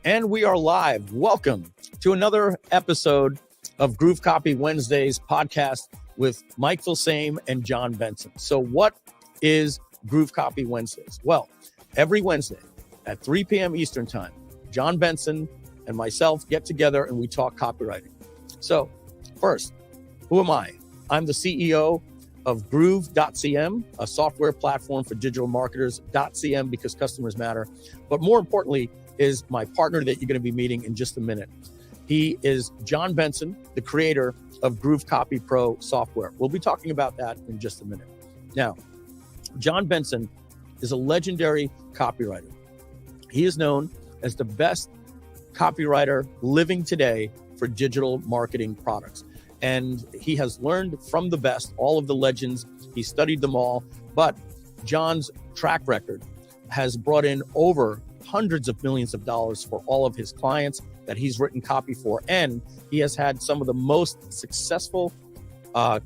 And we are live. Welcome to another episode of Groove Copy Wednesdays podcast with Mike Filsaime and John Benson. So what is Groove Copy Wednesdays? Well, every Wednesday at 3 p.m. Eastern Time, John Benson and myself get together and we talk copywriting. So first, who am I? I'm the CEO of Groove.cm, a software platform for digital marketers. .cm because customers matter. But more importantly, is my partner that you're going to be meeting in just a minute. He is John Benson, the creator of GrooveCopyPro software. We'll be talking about that in just a minute. Now, John Benson is a legendary copywriter. He is known as the best copywriter living today for digital marketing products. And he has learned from the best, all of the legends. He studied them all. But John's track record has brought in over hundreds of millions of dollars for all of his clients that he's written copy for. And he has had some of the most successful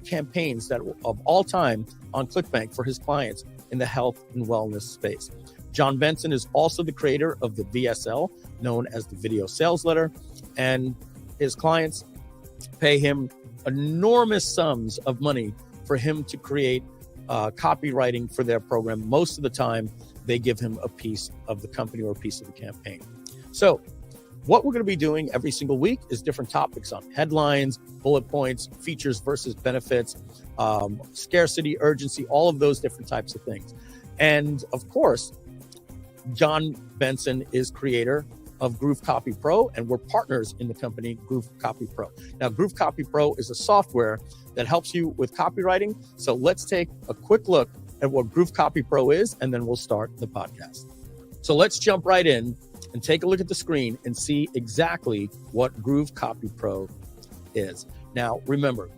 campaigns that of all time on ClickBank for his clients in the health and wellness space. John Benson is also the creator of the VSL, known as the Video Sales Letter. And his clients pay him enormous sums of money for him to create copywriting for their program. Most of the time, they give him a piece of the company or a piece of the campaign. So what we're going to be doing every single week is different topics on headlines, bullet points, features versus benefits, scarcity, urgency, all of those different types of things. And of course, John Benson is creator of GrooveCopyPro, and we're partners in the company GrooveCopyPro. Now, GrooveCopyPro is a software that helps you with copywriting. So let's take a quick look at what GrooveCopyPro is, and then we'll start the podcast. So let's jump right in and take a look at the screen and see exactly what GrooveCopyPro is. Now, remember,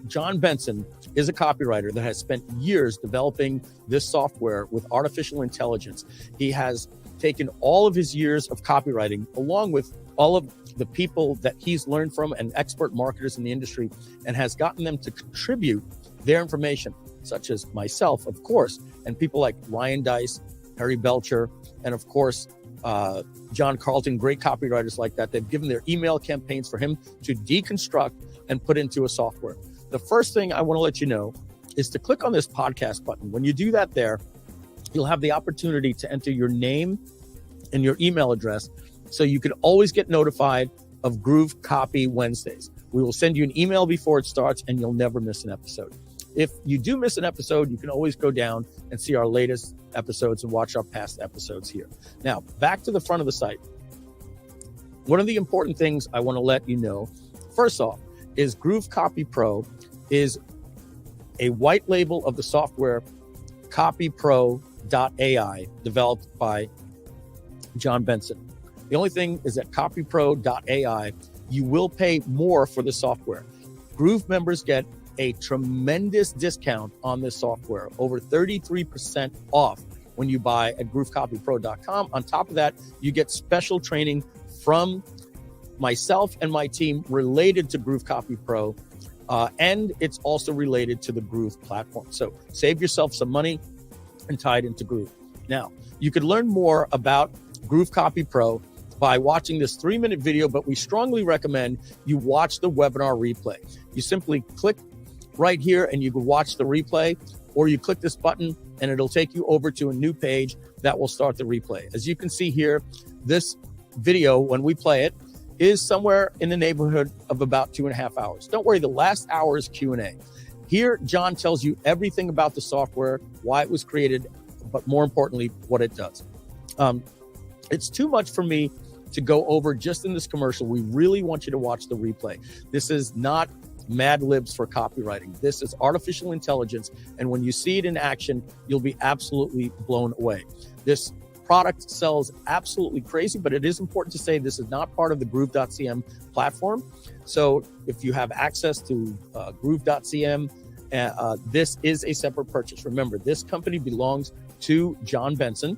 John Benson is a copywriter that has spent years developing this software with artificial intelligence. He has taken all of his years of copywriting, along with all of the people that he's learned from and expert marketers in the industry, and has gotten them to contribute their information, such as myself, of course, and people like Ryan Dice, Harry Belcher, and of course, John Carlton, great copywriters like that. They've given their email campaigns for him to deconstruct and put into a software. The first thing I want to let you know is to click on this podcast button. When you do that there, you'll have the opportunity to enter your name and your email address so you can always get notified of Groove Copy Wednesdays. We will send you an email before it starts and you'll never miss an episode. If you do miss an episode, you can always go down and see our latest episodes and watch our past episodes here. Now, back to the front of the site. One of the important things I want to let you know, first off, is GrooveCopyPro is a white label of the software CopyPro.ai developed by John Benson. The only thing is that CopyPro.ai, you will pay more for the software. Groove members get a tremendous discount on this software, over 33% off when you buy at GrooveCopyPro.com. On top of that, you get special training from myself and my team related to GrooveCopyPro, and it's also related to the Groove platform. So save yourself some money and tie it into Groove. Now, you could learn more about GrooveCopyPro by watching this 3-minute video, but we strongly recommend you watch the webinar replay. You simply click right here and you can watch the replay, or you click this button and it'll take you over to a new page that will start the replay. As you can see here, this video, when we play it, is somewhere in the neighborhood of about 2.5 hours. Don't worry, the last hour is Q&A. Here, John tells you everything about the software, why it was created, but more importantly, what it does. It's too much for me to go over just in this commercial. We really want you to watch the replay. This is not Mad Libs for copywriting. This is artificial intelligence. And when you see it in action, you'll be absolutely blown away. This product sells absolutely crazy, but it is important to say this is not part of the Groove.cm platform. So if you have access to Groove.cm, this is a separate purchase. Remember, this company belongs to John Benson.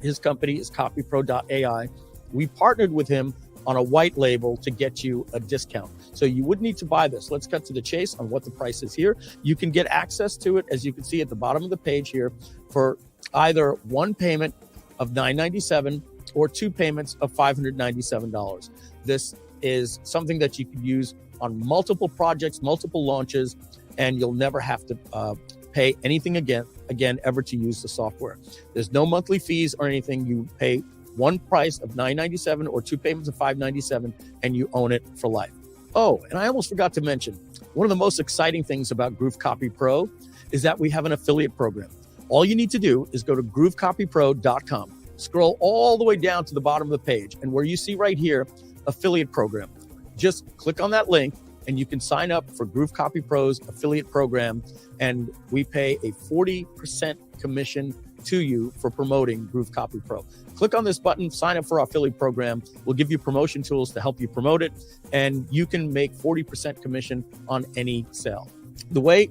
His company is CopyPro.ai. We partnered with him on a white label to get you a discount. So you would need to buy this. Let's cut to the chase on what the price is here. You can get access to it, as you can see at the bottom of the page here, for either one payment of $9.97 or 2 payments of $597. This is something that you can use on multiple projects, multiple launches, and you'll never have to pay anything again ever to use the software. There's no monthly fees or anything. You pay one price of $997 or 2 payments of $597, and you own it for life. Oh, and I almost forgot to mention, one of the most exciting things about GrooveCopyPro is that we have an affiliate program. All you need to do is go to GrooveCopyPro.com, scroll all the way down to the bottom of the page, and where you see right here, affiliate program, just click on that link and you can sign up for GrooveCopyPro's affiliate program, and we pay a 40% commission to you for promoting GrooveCopyPro. Click on this button, sign up for our affiliate program. We'll give you promotion tools to help you promote it, and you can make 40% commission on any sale. The way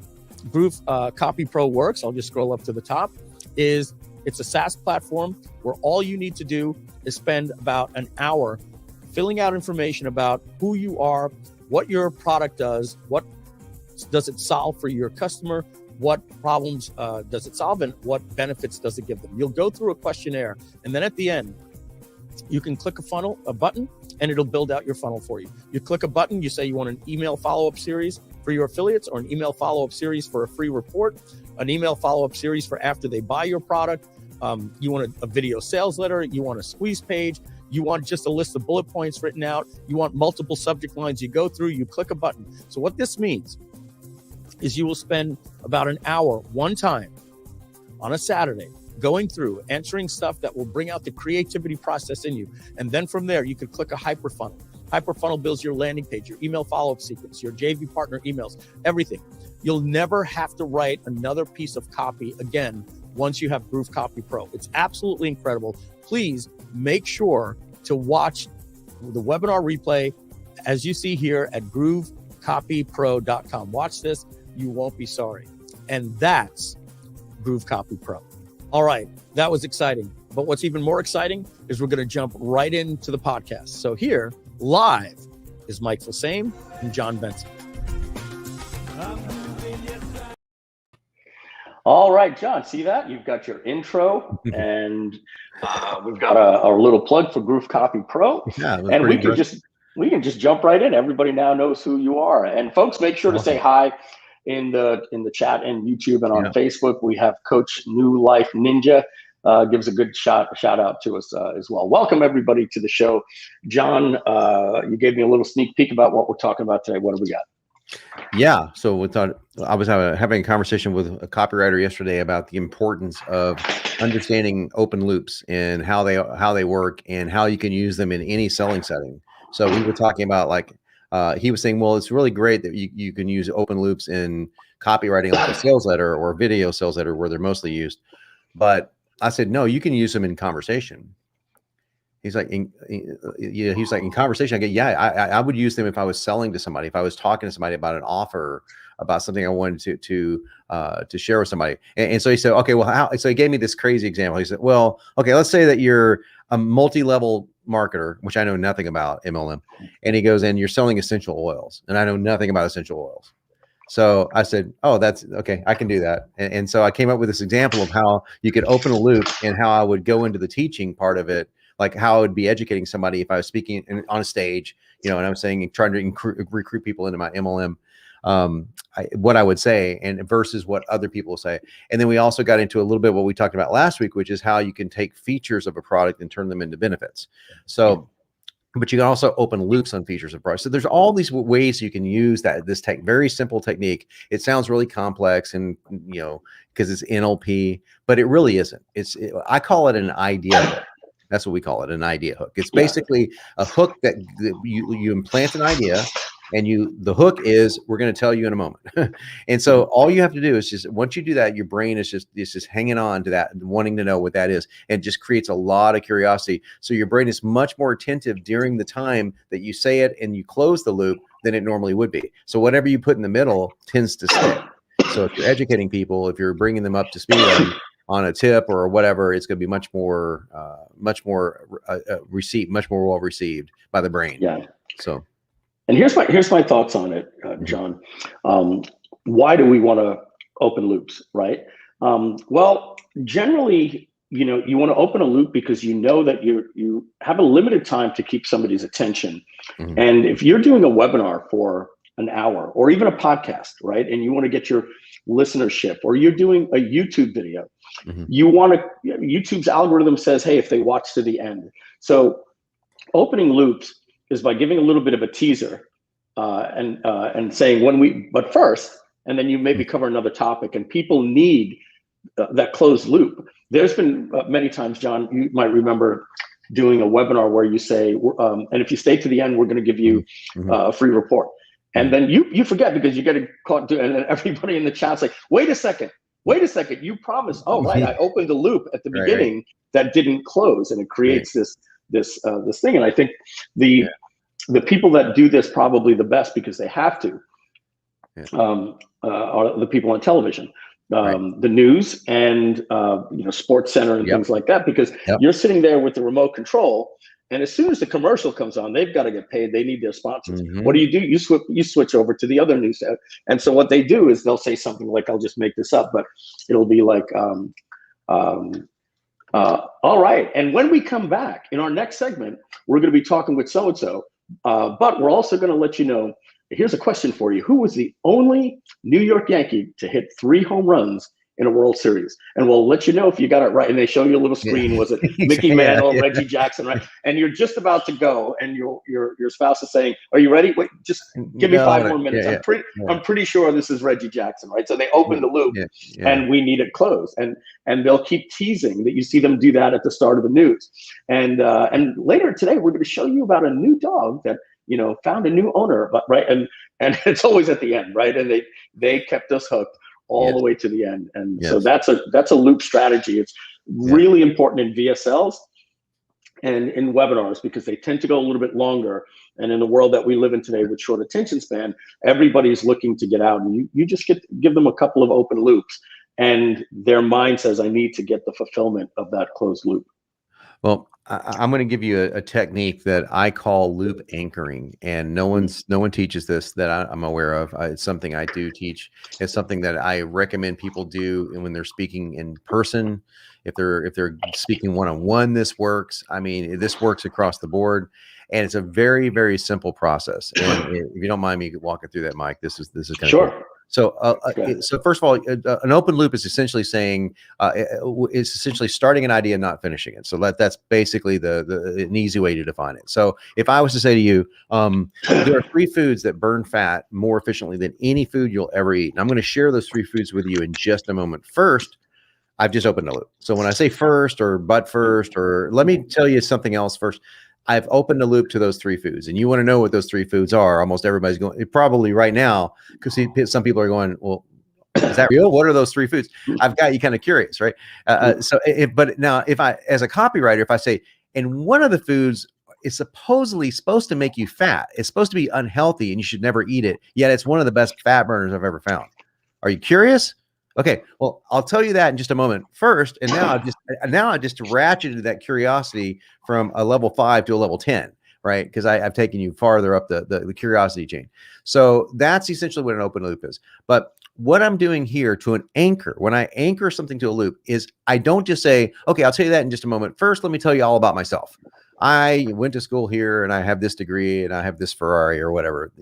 GrooveCopyPro works, I'll just scroll up to the top, is it's a SaaS platform where all you need to do is spend about an hour filling out information about who you are, what your product does, what does it solve for your customer, what problems does it solve, and what benefits does it give them. You'll go through a questionnaire, and then at the end, you can click a button, and it'll build out your funnel for you. You click a button, you say you want an email follow-up series for your affiliates, or an email follow-up series for a free report, an email follow-up series for after they buy your product. You want a video sales letter, you want a squeeze page, you want just a list of bullet points written out, you want multiple subject lines you go through, you click a button. So what this means is you will spend about an hour one time on a Saturday going through, answering stuff that will bring out the creativity process in you. And then from there, you could click a hyperfunnel. Hyperfunnel builds your landing page, your email follow-up sequence, your JV partner emails, everything. You'll never have to write another piece of copy again once you have GrooveCopyPro. It's absolutely incredible. Please make sure to watch the webinar replay as you see here at GrooveCopyPro.com. Watch this. You won't be sorry. And that's GrooveCopyPro. All right, that was exciting. But what's even more exciting is we're going to jump right into the podcast. So here, live, is Mike Filsaime and John Benson. All right, John, see that? You've got your intro, and we've got a little plug for GrooveCopyPro. Yeah, and we can just jump right in. Everybody now knows who you are. And folks, make sure to say hi in the chat and YouTube and on Facebook. We have Coach New Life Ninja gives a good shout out to us as well. Welcome everybody to the show. John, you gave me a little sneak peek about what we're talking about today. What do we got? Yeah, so we thought I was having a conversation with a copywriter yesterday about the importance of understanding open loops and how they work and how you can use them in any selling setting. So we were talking about, like, he was saying, well, it's really great that you can use open loops in copywriting, like a sales letter or a video sales letter where they're mostly used. But I said, no, you can use them in conversation. He's like, in conversation. I go, yeah, I would use them if I was selling to somebody, if I was talking to somebody about an offer, about something I wanted to share with somebody. And so he said, okay, well, how? So he gave me this crazy example. He said, well, okay, let's say that you're a multi-level marketer, which I know nothing about MLM. And he goes, and you're selling essential oils, and I know nothing about essential oils. So I said, oh, that's okay. I can do that. And so I came up with this example of how you could open a loop and how I would go into the teaching part of it. Like how I would be educating somebody if I was speaking on a stage, and I'm saying, trying to recruit people into my MLM, what I would say, and versus what other people say. And then we also got into a little bit what we talked about last week, which is how you can take features of a product and turn them into benefits. So, but you can also open loops on features of products. So there's all these ways you can use this very simple technique. It sounds really complex, and because it's NLP, but it really isn't. I call it an idea hook. That's what we call it, an idea hook. It's basically a hook that you implant an idea, and the hook is, we're going to tell you in a moment. And so all you have to do is just, once you do that, your brain is just hanging on to that, wanting to know what that is, and it just creates a lot of curiosity. So your brain is much more attentive during the time that you say it and you close the loop than it normally would be. So whatever you put in the middle tends to stick. So if you're educating people, if you're bringing them up to speed on a tip or whatever, it's going to be much more well received by the brain. Yeah. So, and here's my thoughts on it, John. Why do we want to open loops, right? Well, generally, you want to open a loop because you know that you have a limited time to keep somebody's attention. Mm-hmm. And if you're doing a webinar for an hour or even a podcast, right, and you want to get your listenership, or you're doing a YouTube video, mm-hmm. YouTube's algorithm says, hey, if they watch to the end. So opening loops is by giving a little bit of a teaser and saying but first, and then you maybe cover another topic, and people need that closed loop. There's been many times, John, you might remember doing a webinar where you say, and if you stay to the end, we're going to give you a free report. And then you forget because you get caught doing, and then everybody in the chat's like, wait a second, you promised. Oh, right, I opened the loop at the beginning that didn't close, and it creates this thing. And I think the people that do this probably the best, because they have to, are the people on television, the news, and Sports Center and things like that, because you're sitting there with the remote control. And as soon as the commercial comes on, they've got to get paid. They need their sponsors. Mm-hmm. What do? You switch over to the other news. And so what they do is they'll say something like, I'll just make this up, but it'll be like, all right. And when we come back in our next segment, we're going to be talking with so-and-so, but we're also going to let you know, here's a question for you. Who was the only New York Yankee to hit 3 home runs in a World Series? And we'll let you know if you got it right. And they show you a little screen. Was it Mickey Mantle, Reggie Jackson, right? And you're just about to go, and your spouse is saying, "Are you ready? Wait, just give me 5 more minutes." I'm pretty sure this is Reggie Jackson, right? So they open the loop, and we need it closed. And they'll keep teasing that. You see them do that at the start of the news. And later today, we're going to show you about a new dog that found a new owner, but right, and it's always at the end, right? And they kept us hooked all the way to the end. And so that's a loop strategy. It's really important in VSLs and in webinars, because they tend to go a little bit longer. And in the world that we live in today with short attention span, everybody's looking to get out, and you just give them a couple of open loops, and their mind says, I need to get the fulfillment of that closed loop. Well, I'm going to give you a technique that I call loop anchoring, and no one teaches this that I'm aware of. It's something I do teach. It's something that I recommend people do when they're speaking in person. If they're speaking one-on-one, this works. I mean, this works across the board, and it's a very, very simple process. And if you don't mind me walking through that, Mike, this is kind sure. of cool. So first of all, an open loop is essentially saying it's essentially starting an idea and not finishing it. So that's basically an easy way to define it. So if I was to say to you, there are 3 foods that burn fat more efficiently than any food you'll ever eat, and I'm going to share those 3 foods with you in just a moment. First, I've just opened a loop. So when I say first, or but first, or let me tell you something else first. I've opened a loop to those 3 foods, and you want to know what those 3 foods are. Almost everybody's going, probably right now, because some people are going, well, is that real? What are those 3 foods? I've got you kind of curious, right? But now if I, as a copywriter, if I say, and one of the foods is supposedly supposed to make you fat, it's supposed to be unhealthy and you should never eat it, yet it's one of the best fat burners I've ever found. Are you curious? Okay, well, I'll tell you that in just a moment. First, and now I just ratcheted that curiosity from a level 5 to a level 10, right? Because I've taken you farther up the curiosity chain. So that's essentially what an open loop is. But what I'm doing here to an anchor, when I anchor something to a loop, is I don't just say, okay, I'll tell you that in just a moment. First, let me tell you all about myself. I went to school here and I have this degree and I have this Ferrari or whatever.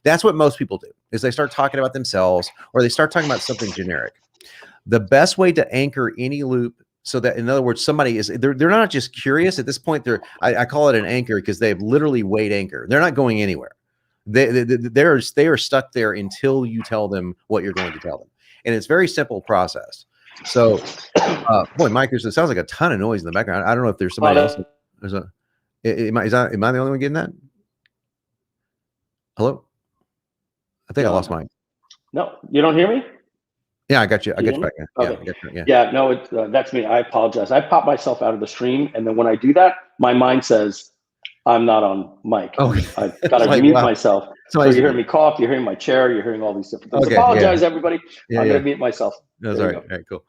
That's what most people do, is they start talking about themselves, or they start talking about something generic. The best way to anchor any loop, so that, in other words, somebody is, they're not just curious at this point. I call it an anchor because they've literally weighed anchor. They're not going anywhere. They are stuck there until you tell them what you're going to tell them. And it's a very simple process. So, boy, Mike, it sounds like a ton of noise in the background. I don't know if there's somebody else. Am I the only one getting that? Hello? I think I lost mine. No, you don't hear me? Yeah, I got you. I got you back now. Okay. Yeah, no, that's me. I apologize. I pop myself out of the stream, and then when I do that, my mind says, I'm not on mic. Okay. I've got to mute myself. So you're hearing me cough, you're hearing my chair, you're hearing all these different things. Apologize, everybody. I'm going to mute myself. That's all right. All right, cool.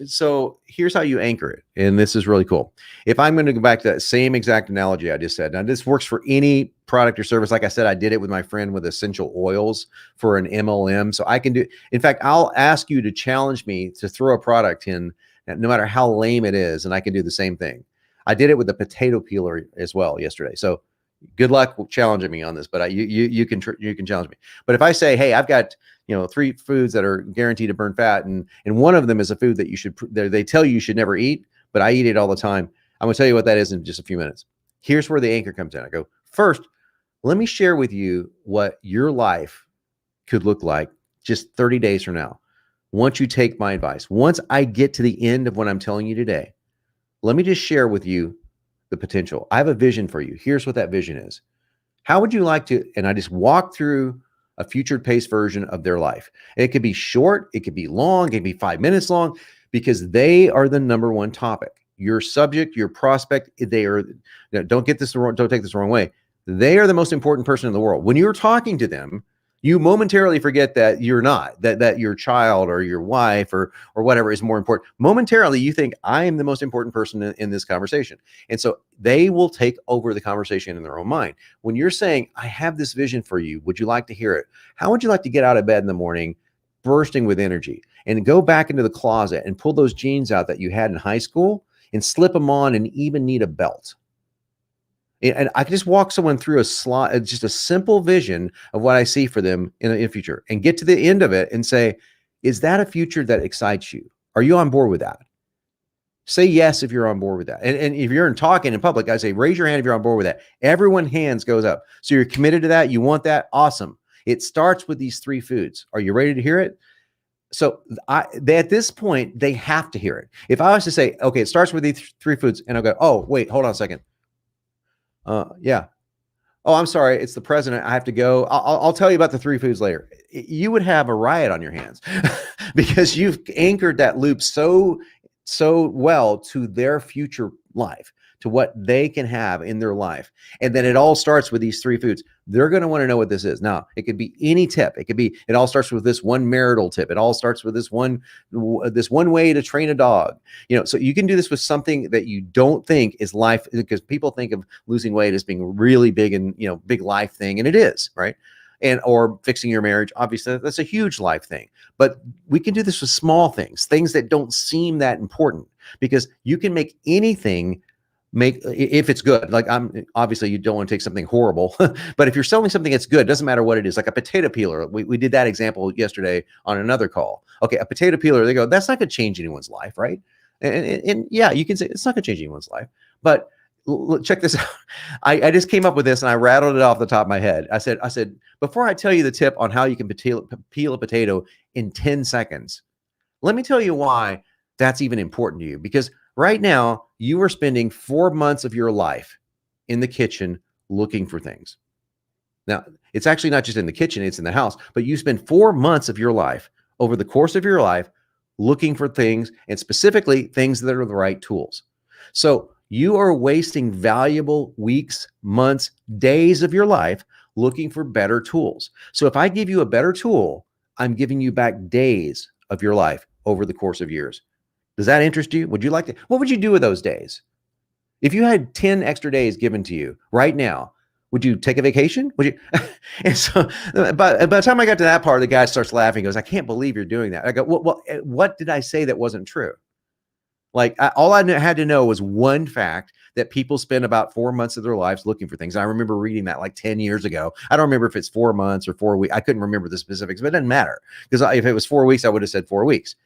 So here's how you anchor it. And this is really cool. If I'm going to go back to that same exact analogy I just said, now this works for any product or service. Like I said, I did it with my friend with essential oils for an MLM. So I can do, in fact, I'll ask you to challenge me to throw a product in no matter how lame it is, and I can do the same thing. I did it with the potato peeler as well yesterday. So good luck challenging me on this, but you can challenge me. But if I say, hey, I've got 3 foods that are guaranteed to burn fat, and one of them is a food that they tell you should never eat, but I eat it all the time. I'm gonna tell you what that is in just a few minutes. Here's where the anchor comes in. I go, first, let me share with you what your life could look like just 30 days from now. Once you take my advice, once I get to the end of what I'm telling you today, let me just share with you the potential. I have a vision for you. Here's what that vision is. How would you like to, and I just walk through a future pace version of their life. It could be short, it could be long, it could be 5 minutes long, because they are the number one topic. Your subject, your prospect, they are, don't take this the wrong way. They are the most important person in the world. When you're talking to them, you momentarily forget that you're not, that your child or your wife or whatever is more important. Momentarily, you think, I am the most important person in this conversation. And so they will take over the conversation in their own mind. When you're saying, I have this vision for you, would you like to hear it? How would you like to get out of bed in the morning bursting with energy and go back into the closet and pull those jeans out that you had in high school and slip them on and even need a belt? And I can just walk someone through just a simple vision of what I see for them in the future, and get to the end of it and say, is that a future that excites you? Are you on board with that? Say yes if you're on board with that. And if you're talking in public, I say, raise your hand if you're on board with that. Everyone hands goes up. So you're committed to that. You want that? Awesome. It starts with these 3 foods. Are you ready to hear it? So at this point, they have to hear it. If I was to say, okay, it starts with these 3 foods, and I'll go, oh, wait, hold on a second. Yeah. Oh, I'm sorry. It's the president. I have to go. I'll tell you about the 3 foods later. You would have a riot on your hands because you've anchored that loop so well to their future life, to what they can have in their life. And then it all starts with these 3 foods. They're going to want to know what this is. Now, it could be any tip. It all starts with this one marital tip. It all starts with this one way to train a dog. So you can do this with something that you don't think is life, because people think of losing weight as being really big and, big life thing. And it is, right? Or fixing your marriage. Obviously, that's a huge life thing. But we can do this with small things that don't seem that important, because you can make anything if it's good. Like, obviously you don't want to take something horrible, but if you're selling something that's good, it doesn't matter what it is, like a potato peeler. We did that example yesterday on another call. Okay, a potato peeler, they go, that's not going to change anyone's life, right? And yeah, you can say it's not going to change anyone's life, but check this out. I just came up with this and I rattled it off the top of my head. I said, before I tell you the tip on how you can peel a potato in 10 seconds, let me tell you why that's even important to you. Because right now, you are spending 4 months of your life in the kitchen looking for things. Now, it's actually not just in the kitchen, it's in the house, but you spend 4 months of your life, over the course of your life, looking for things, and specifically things that are the right tools. So you are wasting valuable weeks, months, days of your life looking for better tools. So if I give you a better tool, I'm giving you back days of your life over the course of years. Does that interest you? Would you like to? What would you do with those days? If you had 10 extra days given to you right now, would you take a vacation? Would you? And so by the time I got to that part, the guy starts laughing. He goes, I can't believe you're doing that. I go, well, what did I say that wasn't true? Like, all I had to know was one fact, that people spend about 4 months of their lives looking for things. I remember reading that like 10 years ago. I don't remember if it's 4 months or 4 weeks. I couldn't remember the specifics, but it doesn't matter, because if it was 4 weeks, I would have said 4 weeks.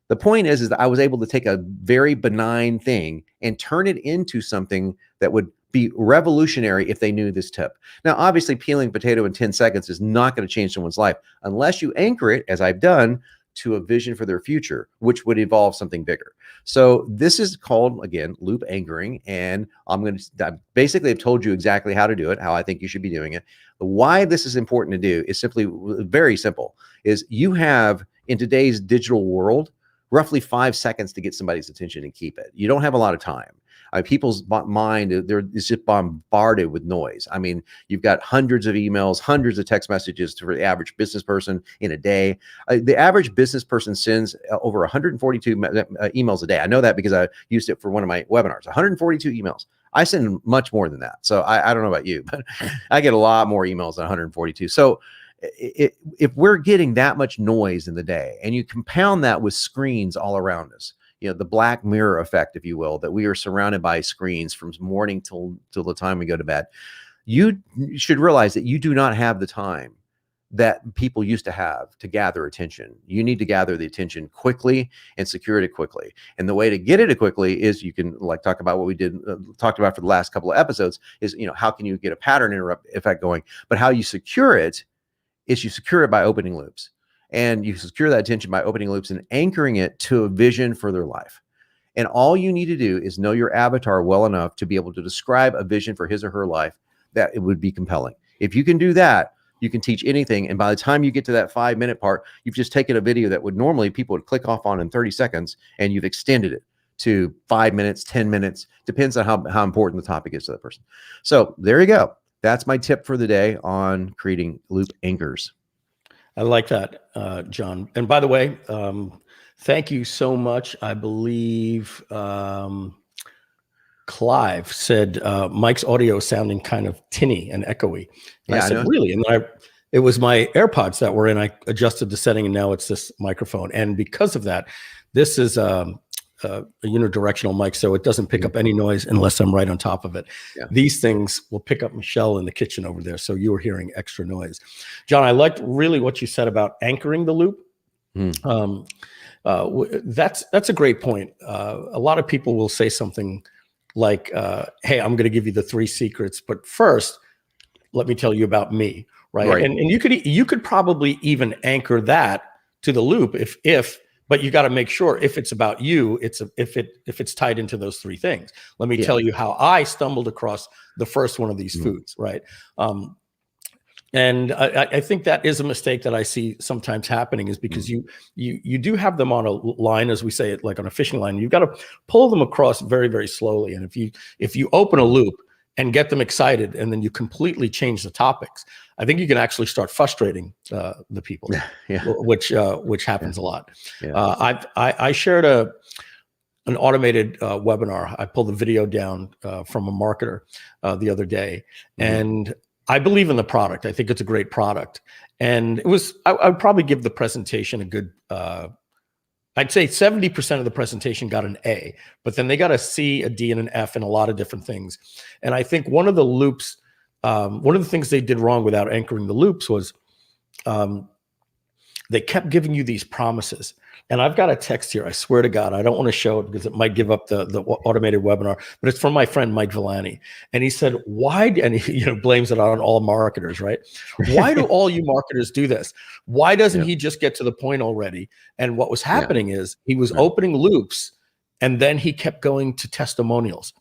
The point is that I was able to take a very benign thing and turn it into something that would be revolutionary if they knew this tip. Now, obviously, peeling a potato in 10 seconds is not going to change someone's life unless you anchor it, as I've done, to a vision for their future, which would involve something bigger. So this is called, again, loop anchoring. And I basically have told you exactly how to do it, how I think you should be doing it. Why this is important to do is simply very simple, is you have, in today's digital world, roughly 5 seconds to get somebody's attention and keep it. You don't have a lot of time. People's mind, is just bombarded with noise. I mean, you've got hundreds of emails, hundreds of text messages for the average business person in a day. The average business person sends over 142 emails a day. I know that because I used it for one of my webinars, 142 emails. I send much more than that. So I don't know about you, but I get a lot more emails than 142. So if we're getting that much noise in the day, and you compound that with screens all around us, the Black Mirror effect, if you will, that we are surrounded by screens from morning till the time we go to bed. You should realize that you do not have the time that people used to have to gather attention. You need to gather the attention quickly and secure it quickly. And the way to get it quickly is you can talk about what we talked about for the last couple of episodes is, how can you get a pattern interrupt effect going? But how you secure it is you secure it by opening loops. And you secure that attention by opening loops and anchoring it to a vision for their life. And all you need to do is know your avatar well enough to be able to describe a vision for his or her life that it would be compelling. If you can do that, you can teach anything. And by the time you get to that 5-minute part, you've just taken a video that would normally people would click off on in 30 seconds, and you've extended it to 5 minutes, 10 minutes, depends on how important the topic is to that person. So there you go. That's my tip for the day on creating loop anchors. I like that, John. And by the way, thank you so much. I believe Clive said Mike's audio is sounding kind of tinny and echoey. And I said, really? And it was my AirPods that were in. I adjusted the setting, and now it's this microphone. And because of that, this is a unidirectional mic, so it doesn't pick up any noise unless I'm right on top of it. Yeah. These things will pick up Michelle in the kitchen over there, so you were hearing extra noise. John, I liked really what you said about anchoring the loop. That's a great point. A lot of people will say something like, hey, I'm going to give you the 3 secrets, but first, let me tell you about me, right? And you could probably even anchor that to the loop but you got to make sure if it's about you, if it's tied into those 3 things. Let me tell you how I stumbled across the first one of these foods, right? And I think that is a mistake that I see sometimes happening, is because you do have them on a line, as we say it, like on a fishing line. You've got to pull them across very, very slowly. And if you open a loop and get them excited, and then you completely change the topics, I think you can actually start frustrating the people, which happens a lot. I shared an automated webinar. I pulled the video down from a marketer the other day, and I believe in the product. I think it's a great product. And I would probably give the presentation a good, I'd say 70% of the presentation got an A, but then they got a C, a D, and an F in a lot of different things. And I think one of the loops, one of the things they did wrong without anchoring the loops was they kept giving you these promises. And I've got a text here. I swear to God, I don't want to show it because it might give up the automated webinar, but it's from my friend, Mike Villani. And he said, and he blames it on all marketers, right? Why do all you marketers do this? Why doesn't he just get to the point already? And what was happening is he was opening loops, and then he kept going to testimonials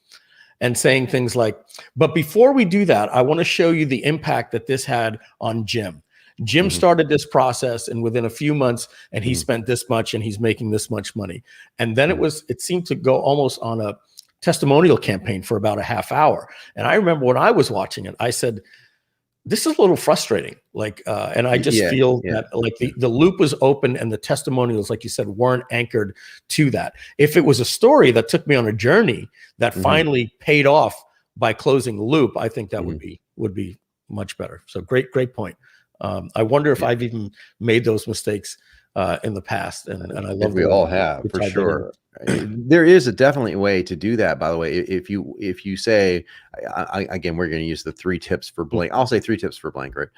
and saying things like, but before we do that, I want to show you the impact that this had on Jim. Jim started this process, and within a few months, and he spent this much, and he's making this much money. And then it seemed to go almost on a testimonial campaign for about a half hour. And I remember when I was watching it, I said, this is a little frustrating. And I just feel that like the loop was open, and the testimonials, like you said, weren't anchored to that. If it was a story that took me on a journey that finally paid off by closing the loop, I think that would be much better. So great point. I wonder if I've even made those mistakes in the past, and I love. We all have, for sure. There is definitely a way to do that. By the way, if you say, again, we're going to use the 3 tips for blank. I'll say 3 tips for blank, right?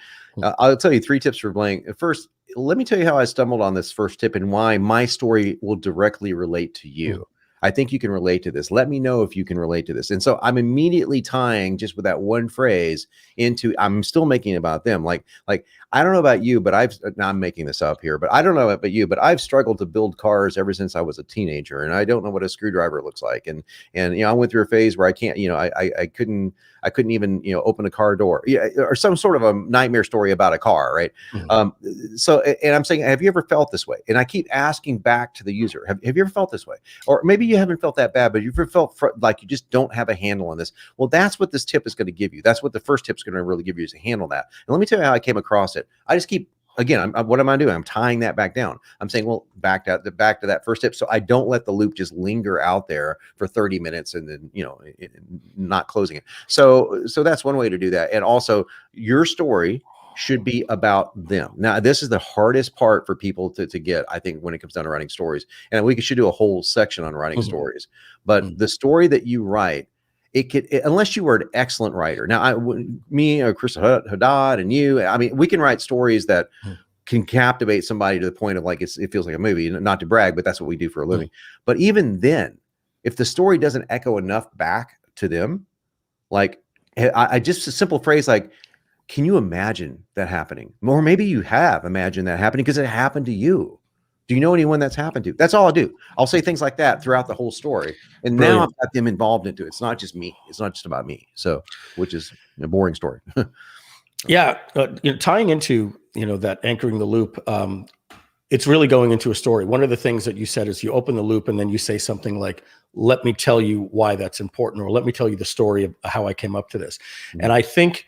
I'll tell you 3 tips for blank. First, let me tell you how I stumbled on this first tip and why my story will directly relate to you. I think you can relate to this. Let me know if you can relate to this. And so I'm immediately tying just with that one phrase into, I'm still making it about them. Like, I don't know about you, but I'm making this up here, but I don't know about you, but I've struggled to build cars ever since I was a teenager, and I don't know what a screwdriver looks like. And I went through a phase where I can't, I couldn't even, open a car door, or some sort of a nightmare story about a car. Right. So, and I'm saying, have you ever felt this way? And I keep asking back to the user, have you ever felt this way? Or maybe you haven't felt that bad, but you've ever felt like you just don't have a handle on this. Well, that's what this tip is going to give you. That's what the first tip is going to really give you, is to handle that. And let me tell you how I came across it. I just keep, again, what am I doing? I'm tying that back down. I'm saying, well, back to that first tip. So I don't let the loop just linger out there for 30 minutes and then, not closing it. So that's one way to do that. And also, your story should be about them. Now, this is the hardest part for people to get, I think, when it comes down to writing stories. And we should do a whole section on writing stories. But the story that you write, unless you were an excellent writer. Now, me or Chris Haddad and you, I mean, we can write stories that can captivate somebody to the point of like, it feels like a movie, not to brag, but that's what we do for a living. But even then, if the story doesn't echo enough back to them, like I just a simple phrase like, can you imagine that happening? Or maybe you have imagined that happening because it happened to you. Do you know anyone that's happened to? That's all I'll do. I'll say things like that throughout the whole story. And now I've got them involved into it. It's not just me. It's not just about me. So, which is a boring story. Yeah. Tying into, that anchoring the loop, it's really going into a story. One of the things that you said is you open the loop and then you say something like, let me tell you why that's important, or let me tell you the story of how I came up to this. And I think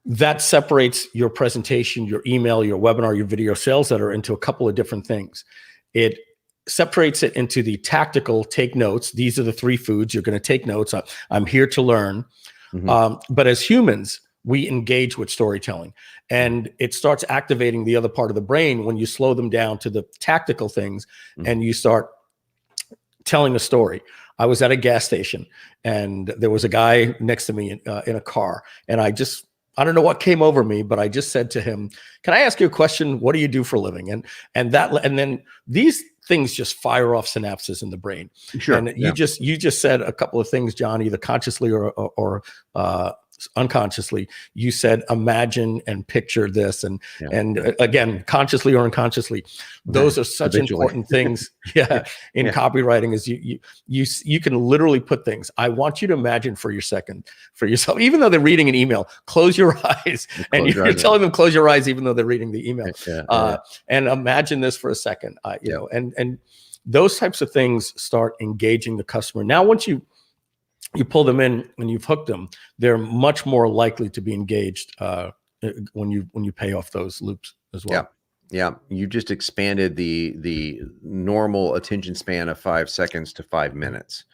that separates your presentation, your email, your webinar, your video sales letter into a couple of different things. It separates it into the tactical take notes. These are the 3 foods. You're going to take notes. I'm here to learn. But as humans, we engage with storytelling, and it starts activating the other part of the brain when you slow them down to the tactical things and you start telling a story. I was at a gas station and there was a guy next to me in a car, and I don't know what came over me, but I just said to him, "Can I ask you a question? What do you do for a living?" And then these things just fire off synapses in the brain. Sure. And you just said a couple of things, John, either consciously or unconsciously. You said imagine and picture this, and again, consciously or unconsciously, those are such important things. In copywriting, is you can literally put things. I want you to imagine for yourself, even though they're reading an email. Close your eyes, and you're telling them close your eyes, even though they're reading the email. And imagine this for a second. And those types of things start engaging the customer. Now, once you pull them in and you've hooked them, they're much more likely to be engaged when you pay off those loops as well. Yeah. You just expanded the normal attention span of 5 seconds to 5 minutes.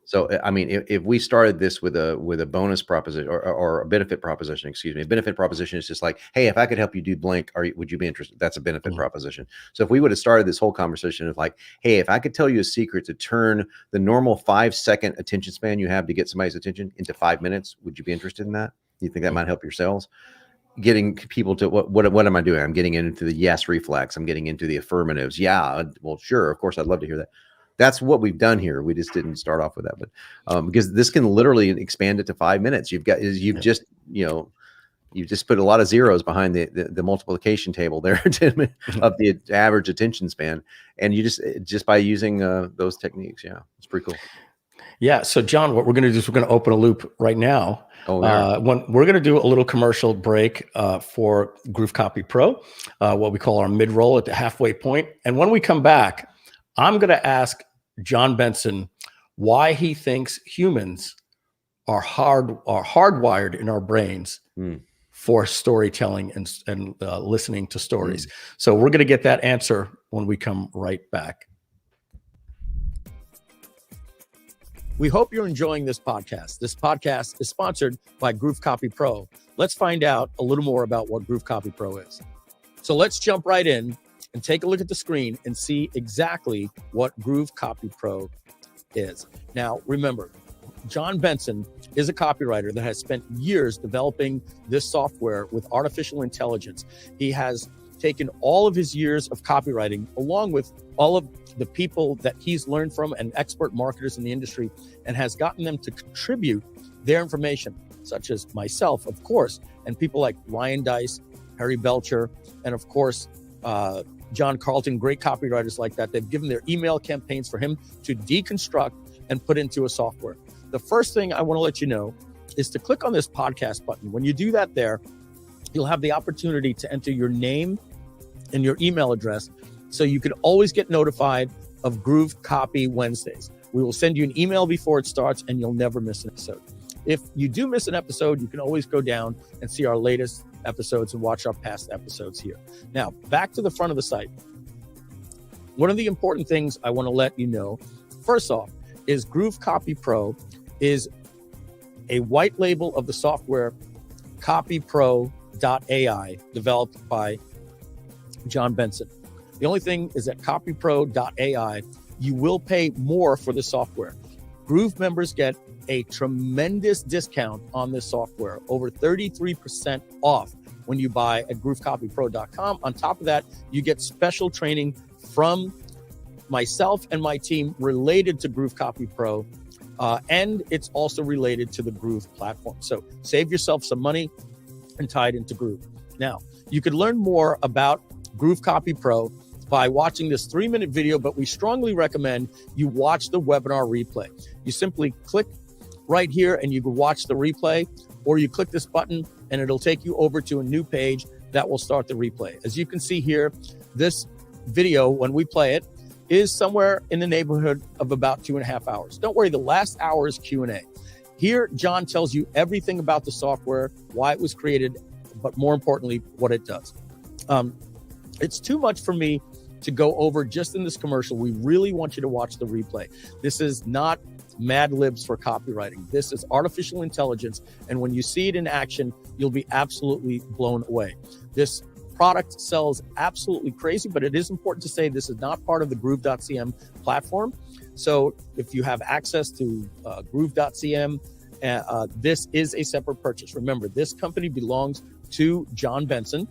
So, I mean, if we started this with a bonus proposition or a benefit proposition, a benefit proposition is just like, hey, if I could help you do blank, would you be interested? That's a benefit proposition. So if we would have started this whole conversation of like, hey, if I could tell you a secret to turn the normal 5-second attention span you have to get somebody's attention into 5 minutes, would you be interested in that? You think that might help your sales? Getting people to what am I doing? I'm getting into the yes reflex. I'm getting into the affirmatives. Yeah, well, sure. Of course, I'd love to hear that. That's what we've done here. We just didn't start off with that, but because this can literally expand it to 5 minutes. You've just put a lot of zeros behind the multiplication table there of the average attention span, and you just by using those techniques. Yeah, it's pretty cool. Yeah. So, John, what we're going to do is we're going to open a loop right now. When we're going to do a little commercial break for GrooveCopyPro, what we call our mid-roll at the halfway point. And when we come back, I'm going to ask John Benson why he thinks humans are hardwired in our brains for storytelling and listening to stories. So we're going to get that answer when we come right back. We hope you're enjoying this podcast. This podcast is sponsored by GrooveCopyPro. Let's find out a little more about what GrooveCopyPro is. So let's jump right in and take a look at the screen and see exactly what GrooveCopyPro is. Now, remember, John Benson is a copywriter that has spent years developing this software with artificial intelligence. He has taken all of his years of copywriting, along with all of the people that he's learned from and expert marketers in the industry, and has gotten them to contribute their information, such as myself, of course, and people like Ryan Dice, Harry Belcher, and of course, John Carlton, great copywriters like that. They've given their email campaigns for him to deconstruct and put into a software. The first thing I want to let you know is to click on this podcast button. When you do that there, you'll have the opportunity to enter your name and your email address so you can always get notified of Groove Copy Wednesdays. We will send you an email before it starts and you'll never miss an episode. If you do miss an episode, you can always go down and see our latest episodes and watch our past episodes here. Now, back to the front of the site. One of the important things I want to let you know, first off, is GrooveCopyPro is a white label of the software CopyPro copypro.ai, developed by John Benson. The only thing is that copypro.ai, you will pay more for the software. Groove members get a tremendous discount on this software, over 33% off when you buy at GrooveCopyPro.com. On top of that, you get special training from myself and my team related to GrooveCopyPro, and it's also related to the Groove platform. So save yourself some money and tie it into Groove. Now, you could learn more about GrooveCopyPro by watching this 3-minute video, but we strongly recommend you watch the webinar replay. You simply click right here and you can watch the replay, or you click this button and it'll take you over to a new page that will start the replay. As you can see here, this video, when we play it, is somewhere in the neighborhood of about 2.5 hours. Don't worry, the last hour is Q&A. Here, John tells you everything about the software, why it was created, but more importantly, what it does. It's too much for me to go over just in this commercial. We really want you to watch the replay. This is not Mad Libs for copywriting. This is artificial intelligence. And when you see it in action, you'll be absolutely blown away. This product sells absolutely crazy, but it is important to say this is not part of the Groove.cm platform. So if you have access to Groove.cm, this is a separate purchase. Remember, this company belongs to John Benson.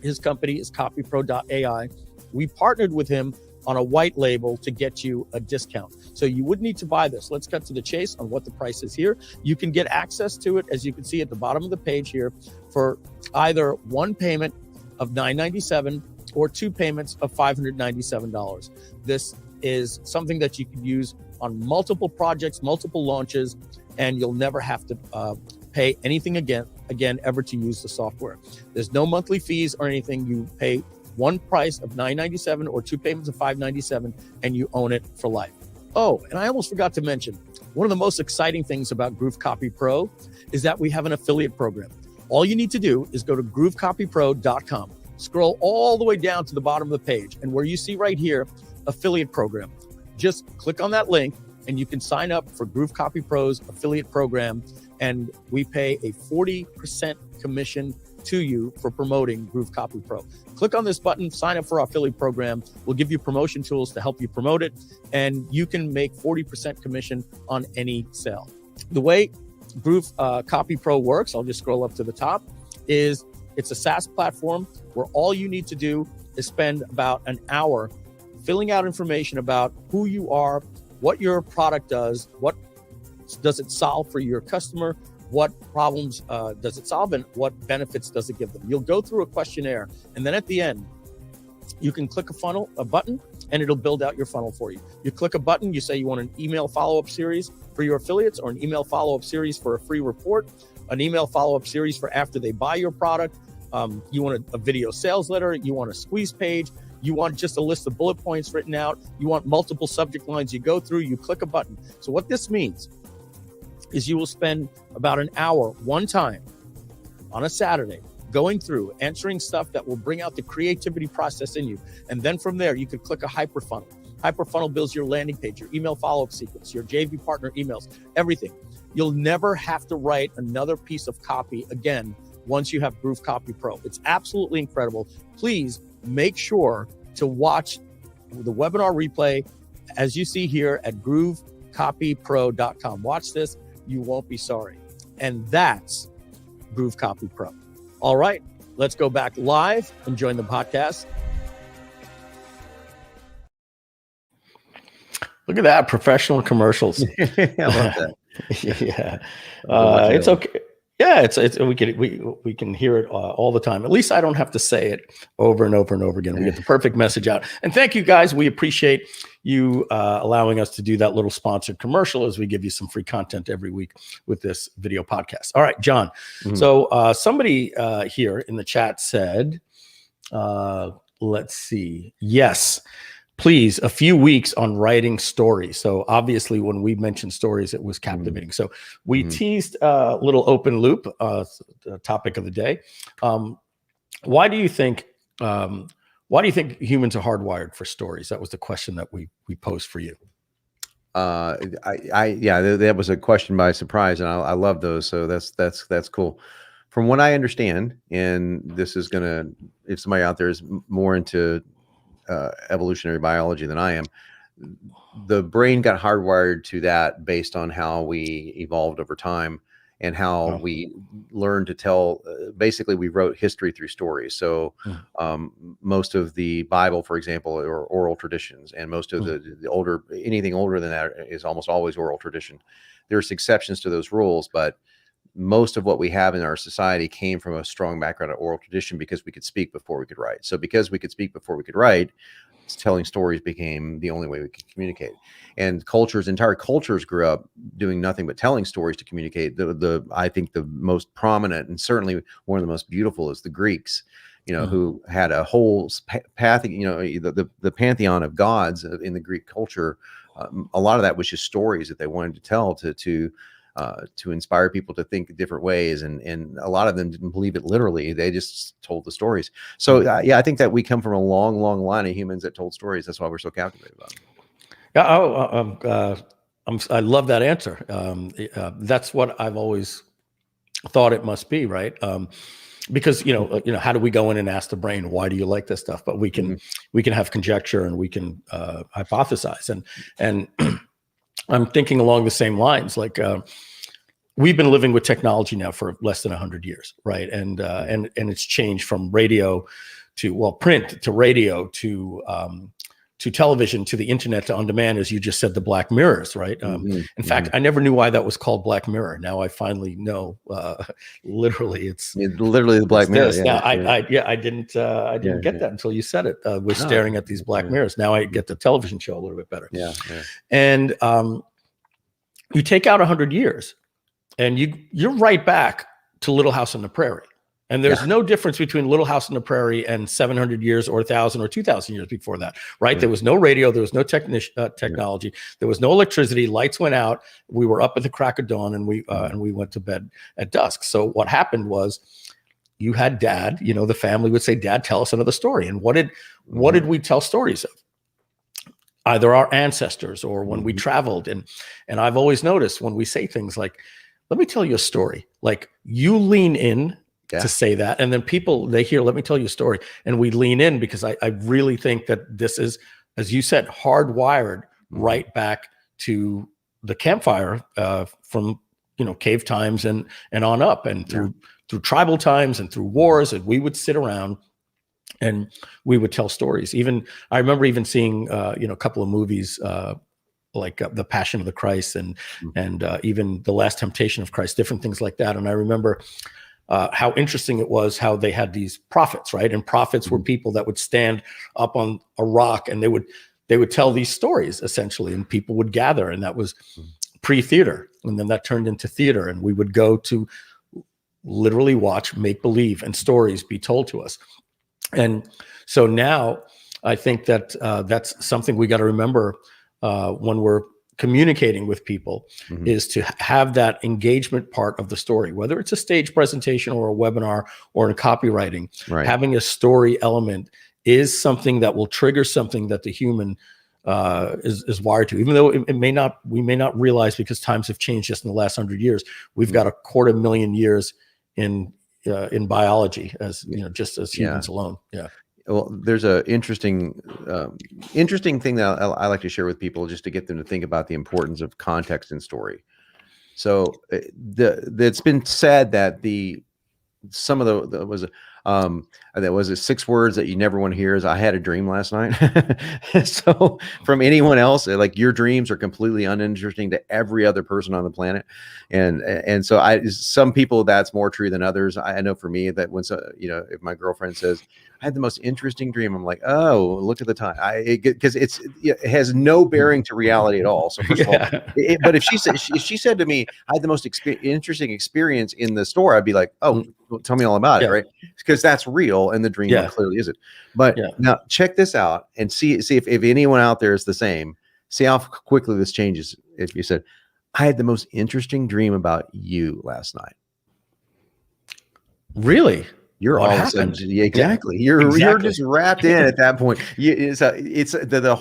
His company is copypro.ai. We partnered with him on a white label to get you a discount. So you would need to buy this. Let's cut to the chase on what the price is here. You can get access to it, as you can see at the bottom of the page here, for either one payment of $997 or 2 payments of $597. This is something that you can use on multiple projects, multiple launches, and you'll never have to pay anything again ever to use the software. There's no monthly fees or anything. You pay one price of $997 or 2 payments of $597, and you own it for life. Oh, and I almost forgot to mention, one of the most exciting things about Groove Copy Pro is that we have an affiliate program. All you need to do is go to GrooveCopyPro.com, scroll all the way down to the bottom of the page, and where you see right here, affiliate program, just click on that link and you can sign up for Groove Copy Pro's affiliate program, and we pay a 40% commission to you for promoting Groove Copy Pro. Click on this button, sign up for our affiliate program. We'll give you promotion tools to help you promote it, and you can make 40% commission on any sale. The way Groove Copy Pro works, I'll just scroll up to the top, is it's a SaaS platform where all you need to do is spend about an hour filling out information about who you are, what your product does, what does it solve for your customer, what problems does it solve, and what benefits does it give them. You'll go through a questionnaire, and then at the end, you can click a button, and it'll build out your funnel for you. You click a button, you say you want an email follow-up series for your affiliates, or an email follow-up series for a free report, an email follow-up series for after they buy your product. You want a video sales letter, you want a squeeze page, you want just a list of bullet points written out, you want multiple subject lines you go through, you click a button. So what this means is you will spend about an hour one time on a Saturday going through answering stuff that will bring out the creativity process in you. And then from there, you could click a hyperfunnel. Hyperfunnel builds your landing page, your email follow-up sequence, your JV partner emails, everything. You'll never have to write another piece of copy again once you have Groove Copy Pro. It's absolutely incredible. Please make sure to watch the webinar replay as you see here at GrooveCopyPro.com. Watch this. You won't be sorry. And that's Groove Copy Pro. All right, let's go back live and join the podcast. Look at that, professional commercials. I love that. Yeah, it's okay. Yeah, it's we can hear it all the time. At least I don't have to say it over and over and over again. We get the perfect message out. And thank you guys. We appreciate you allowing us to do that little sponsored commercial as we give you some free content every week with this video podcast. All right, John. Mm-hmm. So somebody here in the chat said, let's see. Yes. Please, a few weeks on writing stories. So obviously when we mentioned stories, it was captivating. So we teased a little open loop, the topic of the day. Why do you think humans are hardwired for stories? That was the question that we posed for you. Yeah, that was a question by surprise, and I love those. So that's cool. from what I understand, and this is gonna, if somebody out there is more into evolutionary biology than I am, the brain got hardwired to that based on how we evolved over time and how we learned to tell. Basically, we wrote history through stories. So most of the Bible, for example, are oral traditions, and most of the older, anything older than that is almost always oral tradition. There's exceptions to those rules, but most of what we have in our society came from a strong background of oral tradition because we could speak before we could write. So because we could speak before we could write, telling stories became the only way we could communicate. And entire cultures grew up doing nothing but telling stories to communicate. I think the most prominent and certainly one of the most beautiful is the Greeks, who had a whole path, the pantheon of gods in the Greek culture. A lot of that was just stories that they wanted to tell to inspire people to think different ways, and a lot of them didn't believe it literally. They just told the stories. So I think that we come from a long line of humans that told stories. That's why we're so captivated about it. I love that answer. That's what I've always thought it must be, right? Because how do we go in and ask the brain, why do you like this stuff? But we can have conjecture, and we can hypothesize, and I'm thinking along the same lines. Like we've been living with technology now for less than 100 years, right? And it's changed from radio to print to radio to television to the internet to on demand, as you just said, the Black Mirrors, right? In fact, I never knew why that was called Black Mirror. Now I finally know. Literally, it's literally the Black Mirror. Yeah, now I didn't get that until you said it. We're staring at these black mirrors. Now I get the television show a little bit better. And you take out 100 years, and you're right back to Little House on the Prairie. And there's no difference between Little House on the Prairie and 700 years or 1,000 or 2,000 years before that, right? There was no radio. There was no technology. There was no electricity. Lights went out. We were up at the crack of dawn, and we went to bed at dusk. So what happened was you had Dad, the family would say, Dad, tell us another story. And what did we tell stories of? Either our ancestors or when we traveled. And I've always noticed when we say things like, let me tell you a story, like you lean in to say that. And then people, they hear, let me tell you a story. And we lean in because I really think that this is, as you said, hardwired right back to the campfire from, cave times and on up, and through tribal times and through wars. And we would sit around and we would tell stories. I remember even seeing, a couple of movies like The Passion of the Christ and even The Last Temptation of Christ, different things like that. And I remember how interesting it was how they had these prophets, right? And prophets were people that would stand up on a rock, and they would tell these stories essentially, and people would gather, and that was pre-theater. And then that turned into theater, and we would go to literally watch make-believe and stories be told to us. And so now I think that that's something we got to remember when we're communicating with people, is to have that engagement part of the story, whether it's a stage presentation or a webinar or in copywriting. Having a story element is something that will trigger something that the human is wired to, even though we may not realize, because times have changed just in the last 100 years. We've got 250,000 years in biology, as just as humans alone. Well, there's a interesting thing that I like to share with people, just to get them to think about the importance of context and story. So it's been said that some of there was 6 words that you never want to hear is, I had a dream last night. So from anyone else, like, your dreams are completely uninteresting to every other person on the planet. And so some people, that's more true than others. I know for me that when, if my girlfriend says, I had the most interesting dream, I'm like, oh, look at the time. Because it has no bearing to reality at all. So first of all, but if she said to me, I had the most interesting experience in the store, I'd be like, oh, well, tell me all about it, right? Because that's real, and the dream clearly isn't. But now check this out and see if anyone out there is the same. See how quickly this changes. If you said, I had the most interesting dream about you last night. Really? You're all of a sudden, exactly. You're just wrapped in at that point. It's the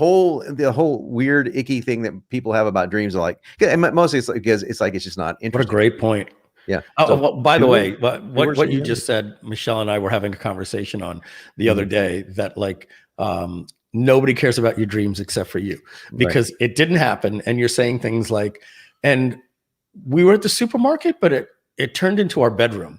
whole weird, icky thing that people have about dreams. Are like, and mostly it's because it's just not interesting. What a great point. Yeah. Oh, well, by the way, what you just said, Michelle and I were having a conversation on the other day that like, nobody cares about your dreams except for you, because it didn't happen. And you're saying things like, and we were at the supermarket, but it turned into our bedroom.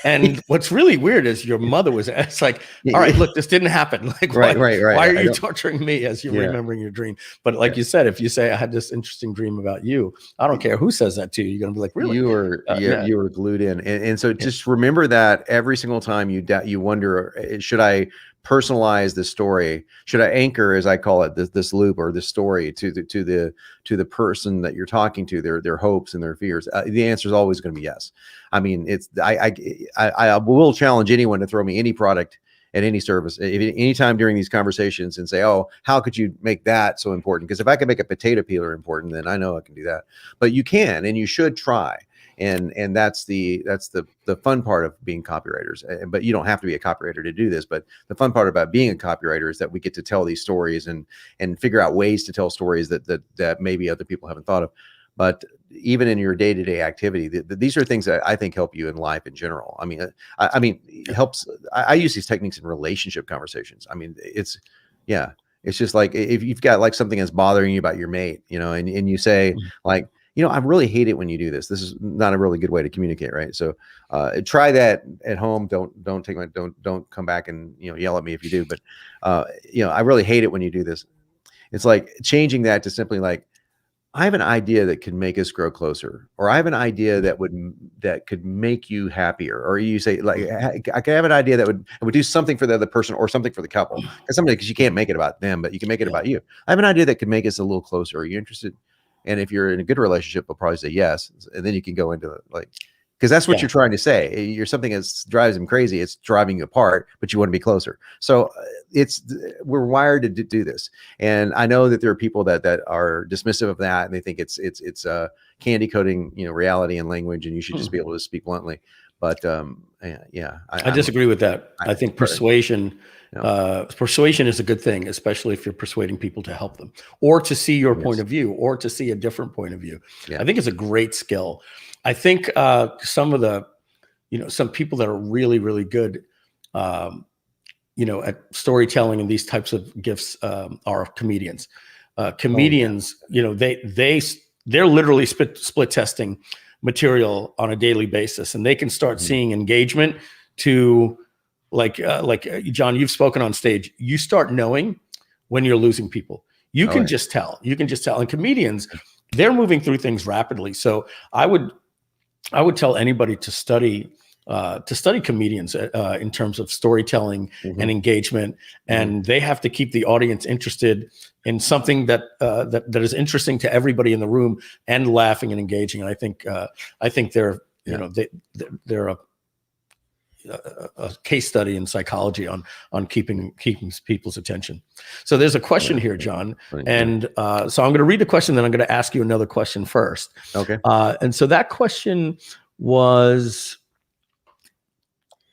And what's really weird is your mother was, it's like, all right, look, this didn't happen. Like, why are you torturing me as you're remembering your dream? But like you said, if you say I had this interesting dream about you, I don't care who says that to you. You're going to be like, really? You were glued in. And so just remember that every single time you wonder, should I personalize the story? Should I anchor, as I call it, this loop or this story to the person that you're talking to, their hopes and their fears? The answer is always going to be yes. I mean, I will challenge anyone to throw me any product at any service anytime during these conversations and say, oh, how could you make that so important? Because if I can make a potato peeler important, then I know I can do that. But you can, and you should try. And that's the fun part of being copywriters. But you don't have to be a copywriter to do this. But the fun part about being a copywriter is that we get to tell these stories and figure out ways to tell stories that maybe other people haven't thought of. But even in your day-to-day activity, these are things that I think help you in life in general. I mean, it helps. I use these techniques in relationship conversations. I mean, it's just like if you've got like something that's bothering you about your mate, and you say like, I really hate it when you do this. This is not a really good way to communicate, right? So try that at home. Don't come back and yell at me if you do. But I really hate it when you do this. It's like changing that to simply like, I have an idea that could make us grow closer, or I have an idea that could make you happier, or you say like, I have an idea that would do something for the other person or something for the couple. Because you can't make it about them, but you can make it about you. I have an idea that could make us a little closer. Are you interested? And if you're in a good relationship, they'll probably say yes. And then you can go into like, because that's what you're trying to say. You're something that drives them crazy. It's driving you apart, but you want to be closer. So we're wired to do this. And I know that there are people that are dismissive of that, and they think it's candy coating, reality and language, and you should just be able to speak bluntly. But I disagree with that. I think persuasion. Persuasion is a good thing, especially if you're persuading people to help them or to see your point of view or to see a different point of view. I think it's a great skill. I think some of the, some people that are really, really good, at storytelling and these types of gifts are comedians. Comedians, they're literally split testing material on a daily basis, and they can start seeing engagement to like John, you've spoken on stage. You start knowing when you're losing people. You can just tell. And comedians, they're moving through things rapidly. So I would tell anybody to study comedians in terms of storytelling and engagement, and they have to keep the audience interested in something that is interesting to everybody in the room and laughing and engaging. And I think they're they're a case study in psychology on keeping people's attention. So there's a question here, John, and so I'm going to read the question, then I'm going to ask you another question first. Okay. And so that question was,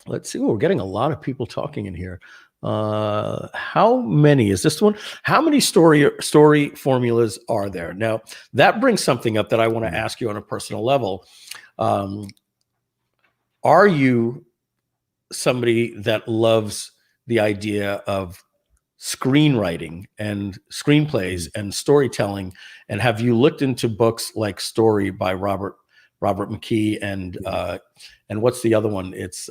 let's see, we're getting a lot of people talking in here. How many is this one? How many story formulas are there? Now that brings something up that I want to ask you on a personal level. Are you somebody that loves the idea of screenwriting and screenplays and storytelling? And have you looked into books like Story by Robert McKee and what's the other one? It's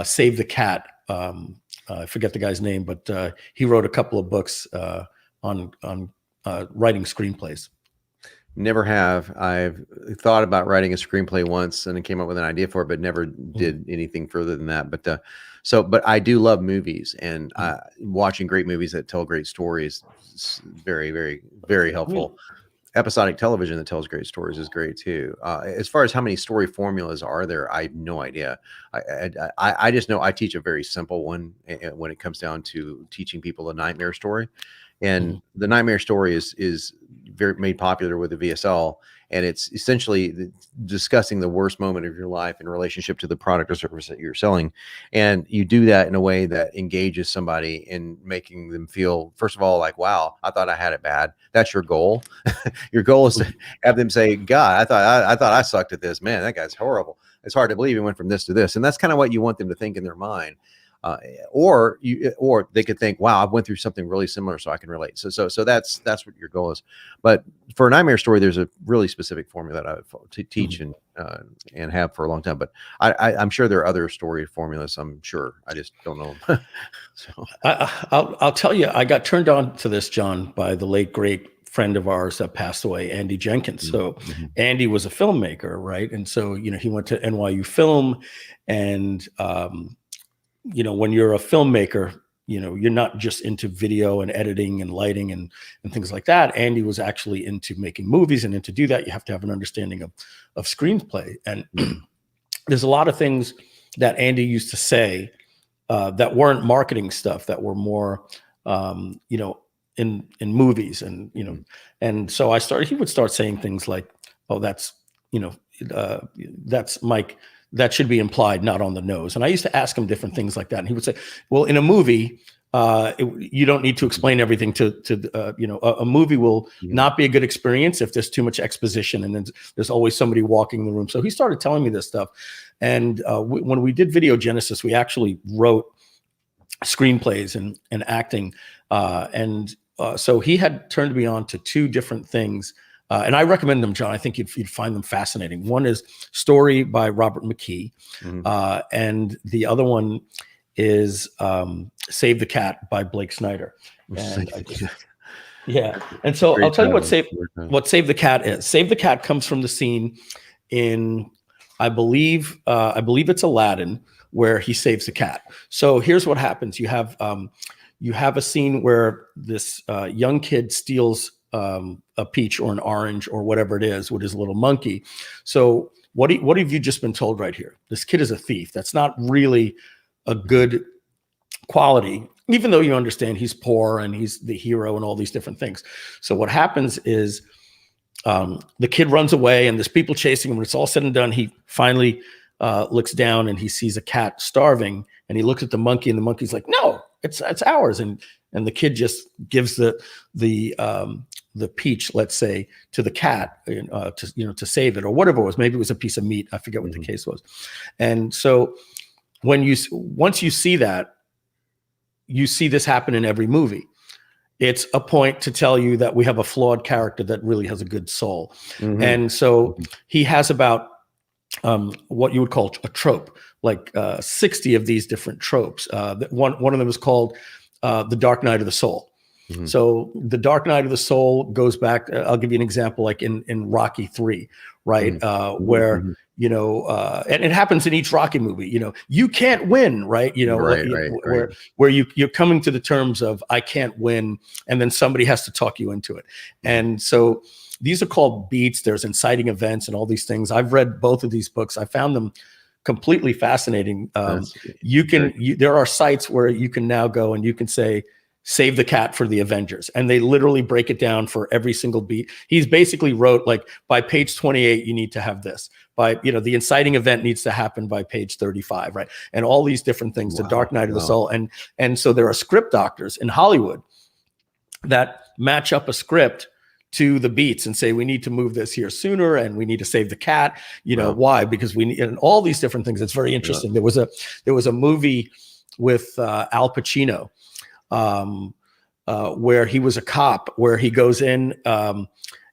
Save the Cat. I forget the guy's name, but he wrote a couple of books on writing screenplays. Never have. I've thought about writing a screenplay once and I came up with an idea for it, but never did anything further than that. But but I do love movies, and watching great movies that tell great stories is very, very, very helpful. Episodic television that tells great stories is great too. As far as how many story formulas are there, I have no idea. I just know I teach a very simple one when it comes down to teaching people a nightmare story. And the Nightmare Story is very made popular with the VSL, and it's essentially discussing the worst moment of your life in relationship to the product or service that you're selling. And you do that in a way that engages somebody in making them feel, first of all, like, wow, I thought I had it bad. That's your goal. Your goal is to have them say, God, I thought I sucked at this. Man, that guy's horrible. It's hard to believe he went from this to this. And that's kind of what you want them to think in their mind. Or they could think, wow, I went through something really similar, so I can relate. So that's what your goal is. But for a Nightmare Story, there's a really specific formula that I teach and have for a long time. But I'm sure there are other story formulas. I'm sure, I just don't know them. So I'll tell you, I got turned on to this, John, by the late great friend of ours that passed away, Andy Jenkins. So Andy was a filmmaker, right? And so he went to NYU Film, and when you're a filmmaker, you're not just into video and editing and lighting and things like that. Andy was actually into making movies, and to do that, you have to have an understanding of screenplay. And there's a lot of things that Andy used to say that weren't marketing stuff, that were more, in movies. And, and so he would start saying things like, oh, that's Mike, that should be implied, not on the nose. And I used to ask him different things like that. And he would say, well, in a movie, you don't need to explain everything a movie will not be a good experience if there's too much exposition, and then there's always somebody walking in the room. So he started telling me this stuff. And when we did Video Genesis, we actually wrote screenplays and acting. So he had turned me on to two different things. And I recommend them, John. I think you'd find them fascinating. One is Story by Robert McKee. And the other one is Save the Cat by Blake Snyder. And And so I'll tell you what Save the Cat is. Save the Cat comes from the scene in, I believe it's Aladdin, where he saves the cat. So here's what happens. You have a scene where this young kid steals a peach or an orange or whatever it is with his little monkey. So what have you just been told right here? This kid is a thief. That's not really a good quality, even though you understand he's poor and he's the hero and all these different things. So what happens is the kid runs away and there's people chasing him. When it's all said and done, he finally looks down and he sees a cat starving, and he looks at the monkey, and the monkey's like, no, it's ours. And the kid just gives the peach, let's say, to the cat, to save it or whatever it was. Maybe it was a piece of meat. I forget what the case was. And so once you see that, you see this happen in every movie. It's a point to tell you that we have a flawed character that really has a good soul. And so he has about what you would call a trope, like 60 of these different tropes. One of them is called The Dark Night of the Soul. So The Dark Night of the Soul goes back. I'll give you an example, like in Rocky III, right? Where, and it happens in each Rocky movie, you can't win, right? Where you're coming to the terms of, I can't win. And then somebody has to talk you into it. And so these are called beats. There's inciting events and all these things. I've read both of these books. I found them completely fascinating. There are sites where you can now go and you can say, Save the Cat for the Avengers. And they literally break it down for every single beat. He's basically wrote, like, by page 28, you need to have this. By, the inciting event needs to happen by page 35, right? And all these different things, The Dark Night of the Soul. And so there are script doctors in Hollywood that match up a script to the beats and say, we need to move this here sooner, and we need to save the cat. Why? Because we need, and all these different things. It's very interesting. There was a movie with Al Pacino, where he was a cop, where he goes in,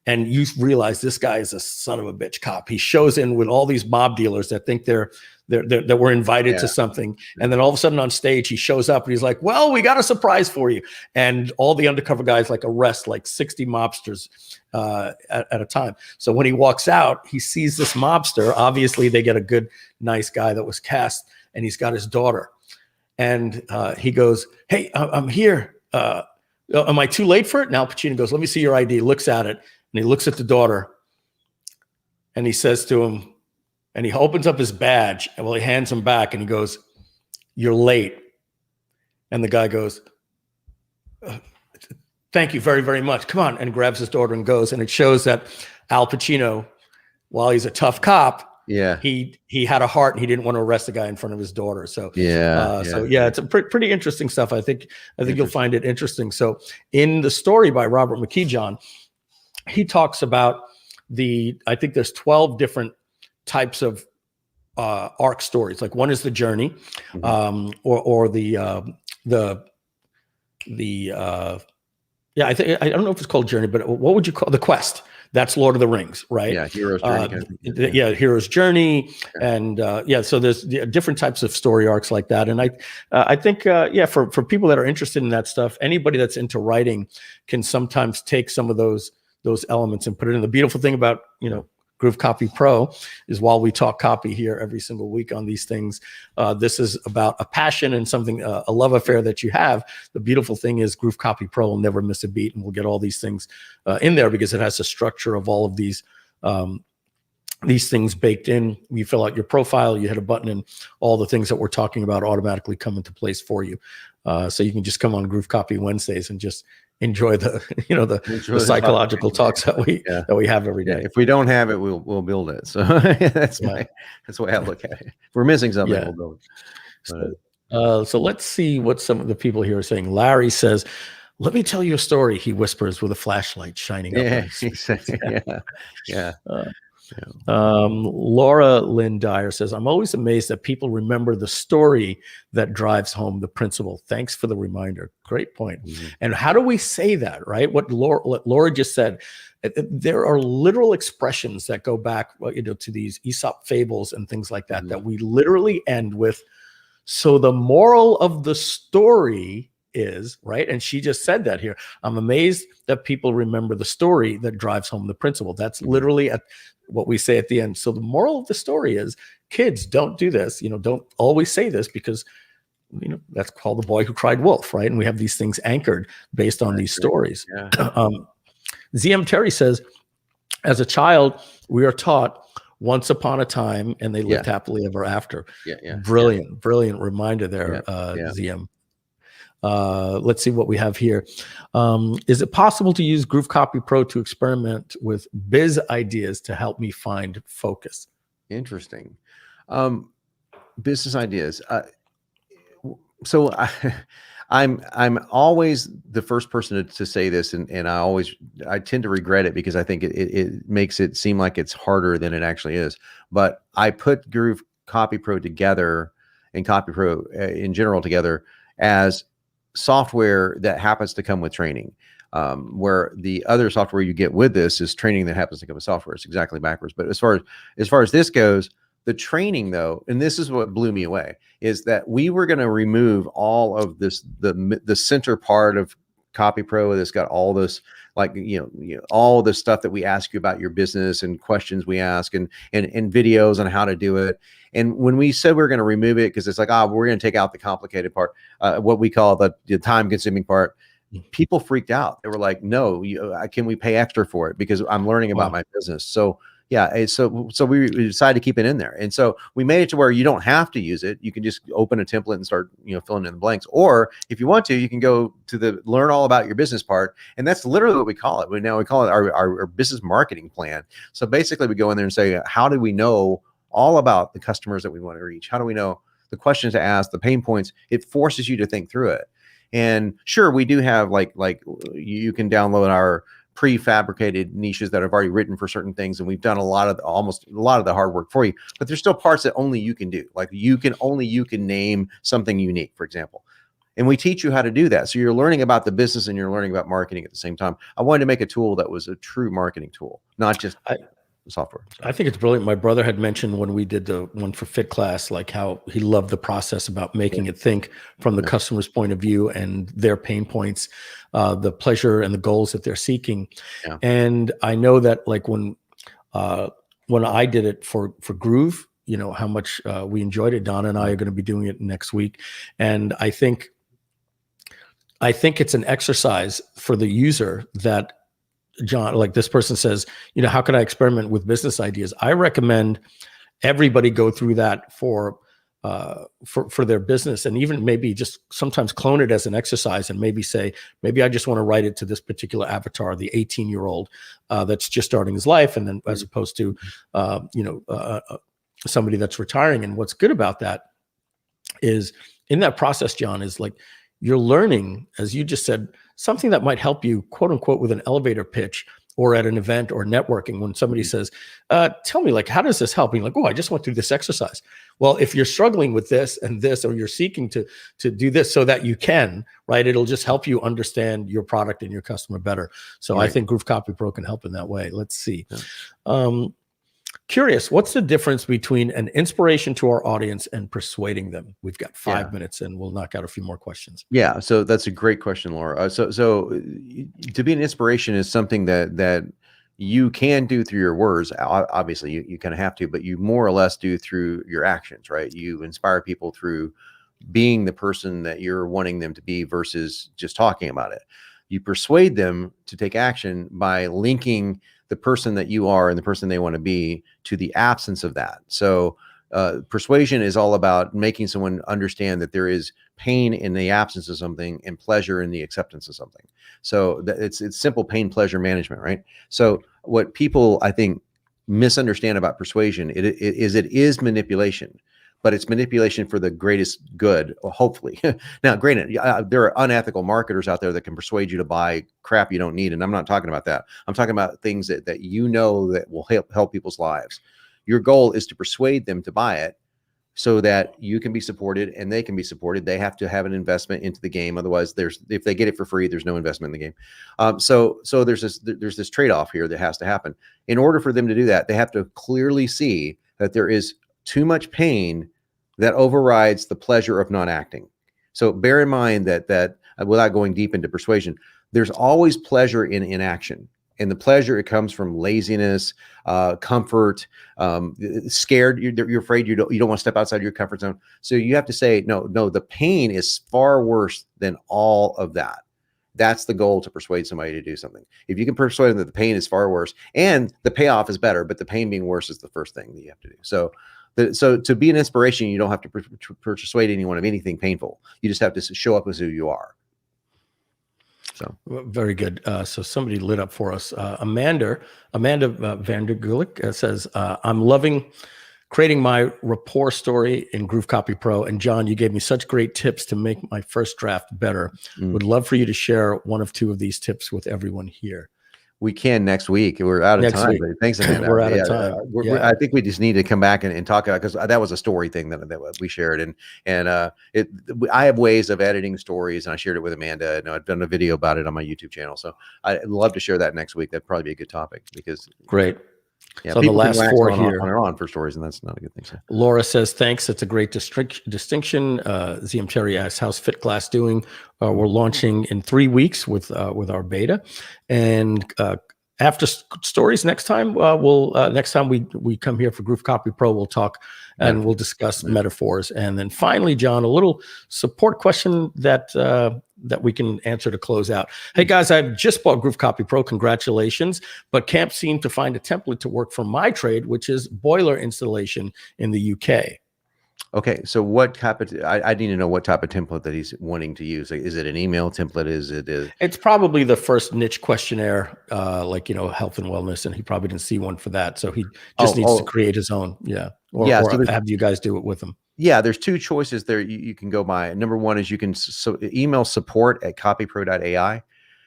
and you realize this guy is a son of a bitch cop. He shows in with all these mob dealers that think that were invited to something. And then all of a sudden on stage, he shows up and he's like, well, we got a surprise for you. And all the undercover guys arrest 60 mobsters at a time. So when he walks out, he sees this mobster. Obviously they get a good, nice guy that was cast, and he's got his daughter. And he goes, hey, I'm here. Am I too late for it? And Al Pacino goes, let me see your ID. Looks at it, and he looks at the daughter, and he says to him, and he opens up his badge, and he hands him back, and he goes, you're late. And the guy goes, Thank you very, very much. Come on, and grabs his daughter and goes. And it shows that Al Pacino, while he's a tough cop, he had a heart and he didn't want to arrest the guy in front of his daughter. So it's a pretty interesting stuff. I think you'll find it interesting. So in the story by Robert McKee, John, he talks about I think there's 12 different types of arc stories. Like one is the journey, or I think, I don't know if it's called journey, but what would you call the quest? That's Lord of the Rings, right? Yeah, hero's journey. Hero's journey, and so there's different types of story arcs like that. And I think for people that are interested in that stuff, anybody that's into writing can sometimes take some of those elements and put it in. The beautiful thing about GrooveCopyPro is while we talk copy here every single week on these things, this is about a passion and something, a love affair that you have. The beautiful thing is GrooveCopyPro will never miss a beat, and we'll get all these things in there because it has a structure of all of these things baked in. You fill out your profile, you hit a button, and all the things that we're talking about automatically come into place for you. So you can just come on Groove Copy Wednesdays and just enjoy the psychological talks that we have every day. If we don't have it, we'll build it. So that's the way I look at it. If we're missing something, we'll build it. So let's see what some of the people here are saying. Larry says, "Let me tell you a story," he whispers with a flashlight shining up. Laura Lynn Dyer says, "I'm always amazed that people remember the story that drives home the principle. Thanks for the reminder." Great point. And how do we say that, right? What Laura just said, there are literal expressions that go back, to these Aesop fables and things like that, that we literally end with. So the moral of the story is, right? And she just said that here. I'm amazed that people remember the story that drives home the principle. That's literally what we say at the end. So the moral of the story is, kids, don't do this. Don't always say this because, that's called The Boy Who Cried Wolf, right? And we have these things anchored based on these stories. ZM Terry says, as a child, we are taught once upon a time and they lived happily ever after. Brilliant reminder there, ZM. Let's see what we have here. Is it possible to use GrooveCopyPro to experiment with biz ideas to help me find focus? Interesting. Business ideas. So I'm always the first person to say this, and I tend to regret it because I think it makes it seem like it's harder than it actually is. But I put GrooveCopyPro together and CopyPro in general together as software that happens to come with training, where the other software you get with this is training that happens to come with software. It's exactly backwards. But as far as this goes, the training though, and this is what blew me away, is that we were going to remove all of this, the center part of CopyPro that's got all this, like, all the stuff that we ask you about your business and questions we ask and videos on how to do it. And when we said we were going to remove it, because it's like, we're going to take out the complicated part, what we call the time consuming part, people freaked out. They were like, no, can we pay extra for it? Because I'm learning about my business. So so we decided to keep it in there. And so we made it to where you don't have to use it. You can just open a template and start, filling in the blanks. Or if you want to, you can go to the learn all about your business part. And that's literally what we call it. We call it our business marketing plan. So basically we go in there and say, how do we know all about the customers that we want to reach? How do we know the questions to ask, the pain points? It forces you to think through it. And sure, we do have like you can download our prefabricated niches that I've already written for certain things, and we've done almost a lot of the hard work for you. But there's still parts that only you can do. Like you can name something unique, for example. And we teach you how to do that. So you're learning about the business and you're learning about marketing at the same time. I wanted to make a tool that was a true marketing tool, not just software. I think it's brilliant. My brother had mentioned when we did the one for Fit Class, like how he loved the process about making it think from the customer's point of view and their pain points, the pleasure and the goals that they're seeking. And I know that like when I did it for Groove, how much we enjoyed it. Donna and I are going to be doing it next week. And I think it's an exercise for the user that, John, like this person says, how can I experiment with business ideas? I recommend everybody go through that for for their business, and even maybe just sometimes clone it as an exercise and maybe say, maybe I just want to write it to this particular avatar, the 18-year-old that's just starting his life, and then as opposed to somebody that's retiring. And what's good about that is in that process, John, is like you're learning, as you just said, something that might help you, quote unquote, with an elevator pitch or at an event or networking. When somebody says, tell me, like, how does this help? And you're like, oh, I just went through this exercise. Well, if you're struggling with this and this, or you're seeking to do this so that you can, right, it'll just help you understand your product and your customer better. So I think GrooveCopyPro can help in that way. Let's see. Yeah. Curious, what's the difference between an inspiration to our audience and persuading them? We've got 5 minutes and we'll knock out a few more questions. Yeah, so that's a great question, Laura. So to be an inspiration is something that you can do through your words. Obviously, you kind of have to, but you more or less do through your actions, right? You inspire people through being the person that you're wanting them to be versus just talking about it. You persuade them to take action by linking the person that you are and the person they want to be to the absence of that. So persuasion is all about making someone understand that there is pain in the absence of something and pleasure in the acceptance of something. So it's simple pain pleasure management, right? So what people, I think, misunderstand about persuasion, it is manipulation, but it's manipulation for the greatest good, hopefully. Now, granted, there are unethical marketers out there that can persuade you to buy crap you don't need, and I'm not talking about that. I'm talking about things that that will help people's lives. Your goal is to persuade them to buy it so that you can be supported and they can be supported. They have to have an investment into the game. Otherwise, if they get it for free, there's no investment in the game. So there's this trade-off here that has to happen. In order for them to do that, they have to clearly see that there is too much pain that overrides the pleasure of not acting. So bear in mind that without going deep into persuasion, there's always pleasure in inaction. And the pleasure, it comes from laziness, comfort, scared. You're afraid you don't want to step outside your comfort zone. So you have to say, no, the pain is far worse than all of that. That's the goal, to persuade somebody to do something. If you can persuade them that the pain is far worse and the payoff is better, but the pain being worse is the first thing that you have to do. So to be an inspiration, you don't have to persuade anyone of anything painful. You just have to show up as who you are. So very good. So somebody lit up for us. Amanda Vandergulik says, I'm loving creating my rapport story in GrooveCopyPro. And John, you gave me such great tips to make my first draft better. Would love for you to share one of two of these tips with everyone here. We can next week. We're out of time. Thanks, Amanda. We're out of time. I think we just need to come back and talk about, because that was a story thing that we shared, and I have ways of editing stories, and I shared it with Amanda, and I've done a video about it on my YouTube channel. So I'd love to share that next week. That'd probably be a good topic, because great. Yeah, so the last four here on for stories, and that's not a good thing. So. Laura says, thanks. It's a great distinction. ZM Terry asks, how's Fit Glass doing? We're launching in 3 weeks with our beta, and after stories next time, next time we come here for GrooveCopyPro, we'll talk and we'll discuss metaphors. And then finally, John, a little support question that we can answer to close out. Hey guys, I just bought GrooveCopyPro. Congratulations, but can't seem to find a template to work for my trade, which is boiler installation in the UK. Okay, so what type of, I need to know what type of template that he's wanting to use. Like, is it an email template? It's probably the first niche questionnaire, like, health and wellness, and he probably didn't see one for that. So he just needs to create his own. Yeah. Or have you guys do it with him. Yeah, there's two choices there you can go by. Number one is you can email support@copypro.ai.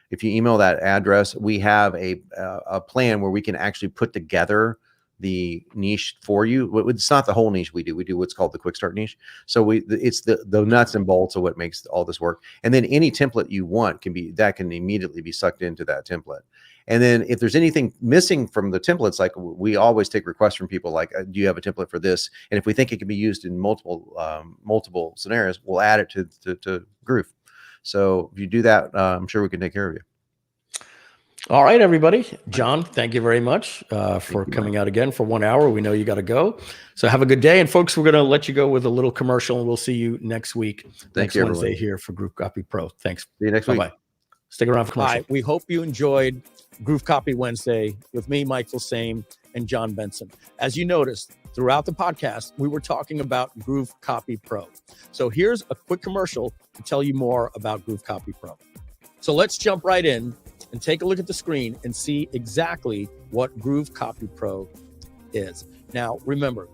If you email that address, we have a plan where we can actually put together the niche for you. It's not the whole niche we do. We do what's called the quick start niche. So it's the nuts and bolts of what makes all this work. And then any template you want can immediately be sucked into that template. And then if there's anything missing from the templates, like we always take requests from people like, do you have a template for this? And if we think it can be used in multiple scenarios, we'll add it to Groove. So if you do that, I'm sure we can take care of you. All right, everybody. John, thank you very much for coming out again for 1 hour. We know you got to go. So have a good day. And folks, we're going to let you go with a little commercial, and we'll see you next week, next Wednesday here for GrooveCopyPro. Thanks. See you next week. Bye-bye. Stick around for commercial. Hi, we hope you enjoyed Groove Copy Wednesday with me, Mike Filsaime, and John Benson. As you noticed, throughout the podcast, we were talking about GrooveCopyPro. So here's a quick commercial to tell you more about GrooveCopyPro. So let's jump right in and take a look at the screen and see exactly what GrooveCopyPro is. Now, remember,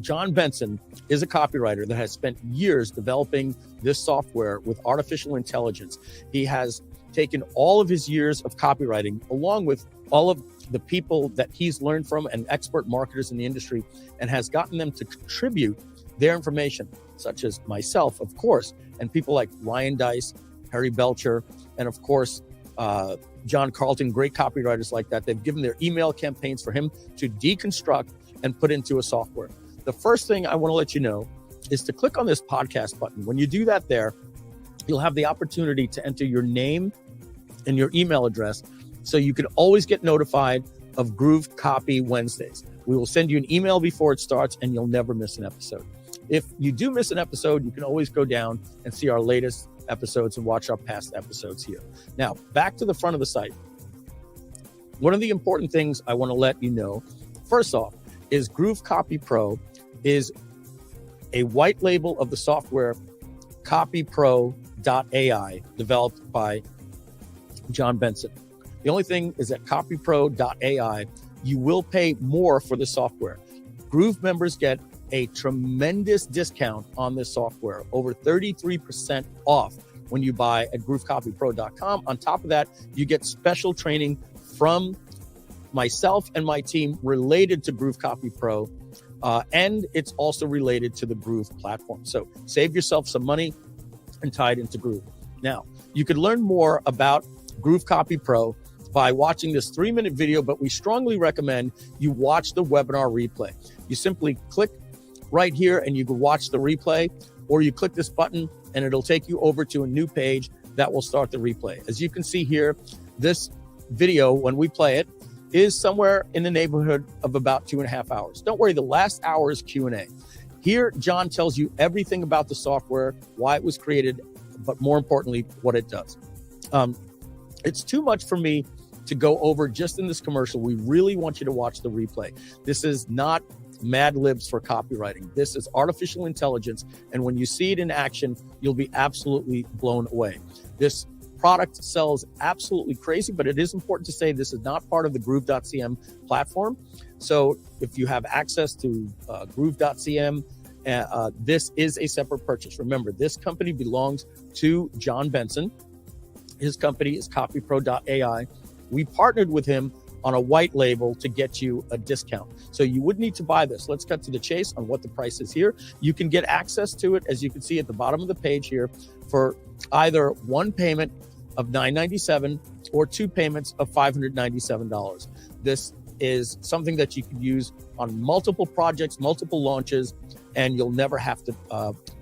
John Benson is a copywriter that has spent years developing this software with artificial intelligence. He has taken all of his years of copywriting, along with all of the people that he's learned from and expert marketers in the industry, and has gotten them to contribute their information, such as myself, of course, and people like Ryan Dice, Harry Belcher, and of course, John Carlton, great copywriters like that. They've given their email campaigns for him to deconstruct and put into a software. The first thing I want to let you know is to click on this podcast button. When you do that there, you'll have the opportunity to enter your name and your email address so you can always get notified of Groove Copy Wednesdays. We will send you an email before it starts and you'll never miss an episode. If you do miss an episode, you can always go down and see our latest episodes and watch our past episodes here. Now, back to the front of the site. One of the important things I want to let you know, first off, is GrooveCopyPro is a white label of the software CopyPro.ai, developed by John Benson. The only thing is that CopyPro.ai, you will pay more for the software. Groove members get a tremendous discount on this software, over 33% off when you buy at GrooveCopyPro.com. On top of that, you get special training from myself and my team related to GrooveCopyPro, and it's also related to the Groove platform. So save yourself some money and tie it into Groove. Now, you can learn more about GrooveCopyPro by watching this 3-minute video, but we strongly recommend you watch the webinar replay. You simply click right here and you can watch the replay, or you click this button and it'll take you over to a new page that will start the replay. As you can see here, this video, when we play it, is somewhere in the neighborhood of about 2.5 hours. Don't worry, the last hour is Q&A. Here, John tells you everything about the software, why it was created, but more importantly, what it does. It's too much for me to go over just in this commercial. We really want you to watch the replay. This is not Mad Libs for copywriting. This is artificial intelligence, and when you see it in action, you'll be absolutely blown away. This product sells absolutely crazy, but it is important to say this is not part of the Groove.cm platform. So if you have access to Groove.cm, this is a separate purchase. Remember, this company belongs to John Benson. His company is CopyPro.ai. We partnered with him on a white label to get you a discount. So you would need to buy this. Let's cut to the chase on what the price is here. You can get access to it, as you can see at the bottom of the page here, for either one payment of $997 or two payments of $597. This is something that you can use on multiple projects, multiple launches, and you'll never have to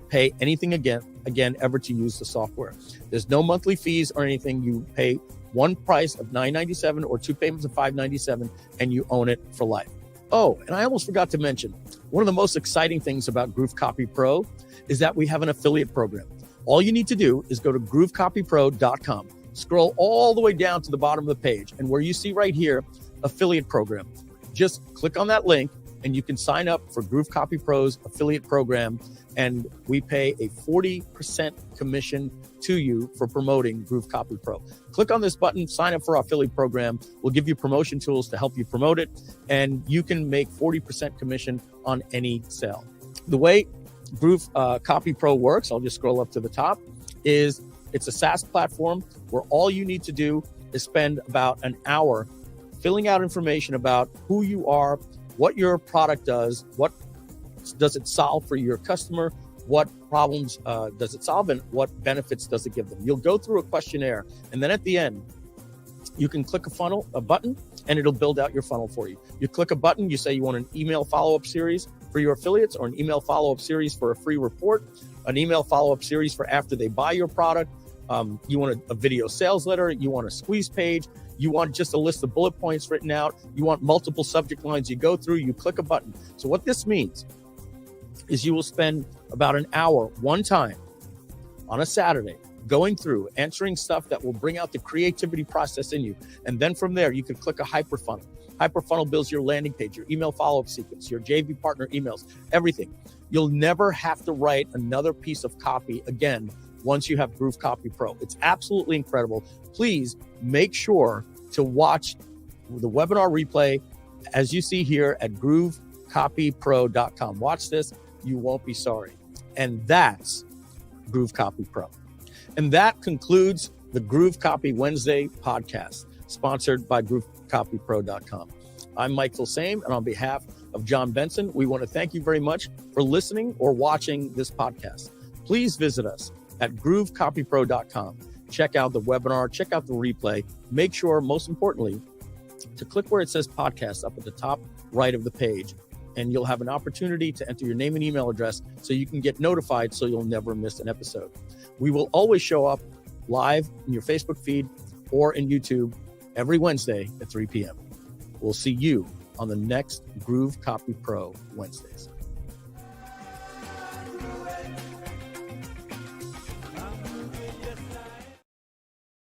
pay anything again ever to use the software. There's no monthly fees or anything. You pay one price of $997 or two payments of $597, and you own it for life. Oh, and I almost forgot to mention, one of the most exciting things about GrooveCopyPro is that we have an affiliate program. All you need to do is go to GrooveCopyPro.com, scroll all the way down to the bottom of the page, and where you see right here, affiliate program, just click on that link and you can sign up for GrooveCopyPro's affiliate program, and we pay a 40% commission to you for promoting GrooveCopyPro. Click on this button, sign up for our affiliate program. We'll give you promotion tools to help you promote it, and you can make 40% commission on any sale. The way GrooveCopyPro works, I'll just scroll up to the top, is it's a SaaS platform where all you need to do is spend about an hour filling out information about who you are, what your product does, what does it solve for your customer, what problems does it solve, and what benefits does it give them. You'll go through a questionnaire, and then at the end, you can click a button, and it'll build out your funnel for you. You click a button, you say you want an email follow-up series for your affiliates, or an email follow-up series for a free report, an email follow-up series for after they buy your product. You want a video sales letter, you want a squeeze page, you want just a list of bullet points written out, you want multiple subject lines. You go through, you click a button. So what this means is you will spend about an hour one time on a Saturday going through, answering stuff that will bring out the creativity process in you. And then from there, you can click a hyper funnel. HyperFunnel builds your landing page, your email follow-up sequence, your JV partner emails, everything. You'll never have to write another piece of copy again once you have GrooveCopyPro. It's absolutely incredible. Please make sure to watch the webinar replay as you see here at GrooveCopyPro.com. Watch this. You won't be sorry. And that's GrooveCopyPro. And that concludes the Groove Copy Wednesday podcast, sponsored by GrooveCopyPro.com. I'm Mike Filsaime, and on behalf of John Benson, we want to thank you very much for listening or watching this podcast. Please visit us at GrooveCopyPro.com. Check out the webinar, check out the replay. Make sure, most importantly, to click where it says podcast up at the top right of the page, and you'll have an opportunity to enter your name and email address so you can get notified so you'll never miss an episode. We will always show up live in your Facebook feed or in YouTube every Wednesday at 3 p.m. We'll see you on the next Groove Copy Pro Wednesdays.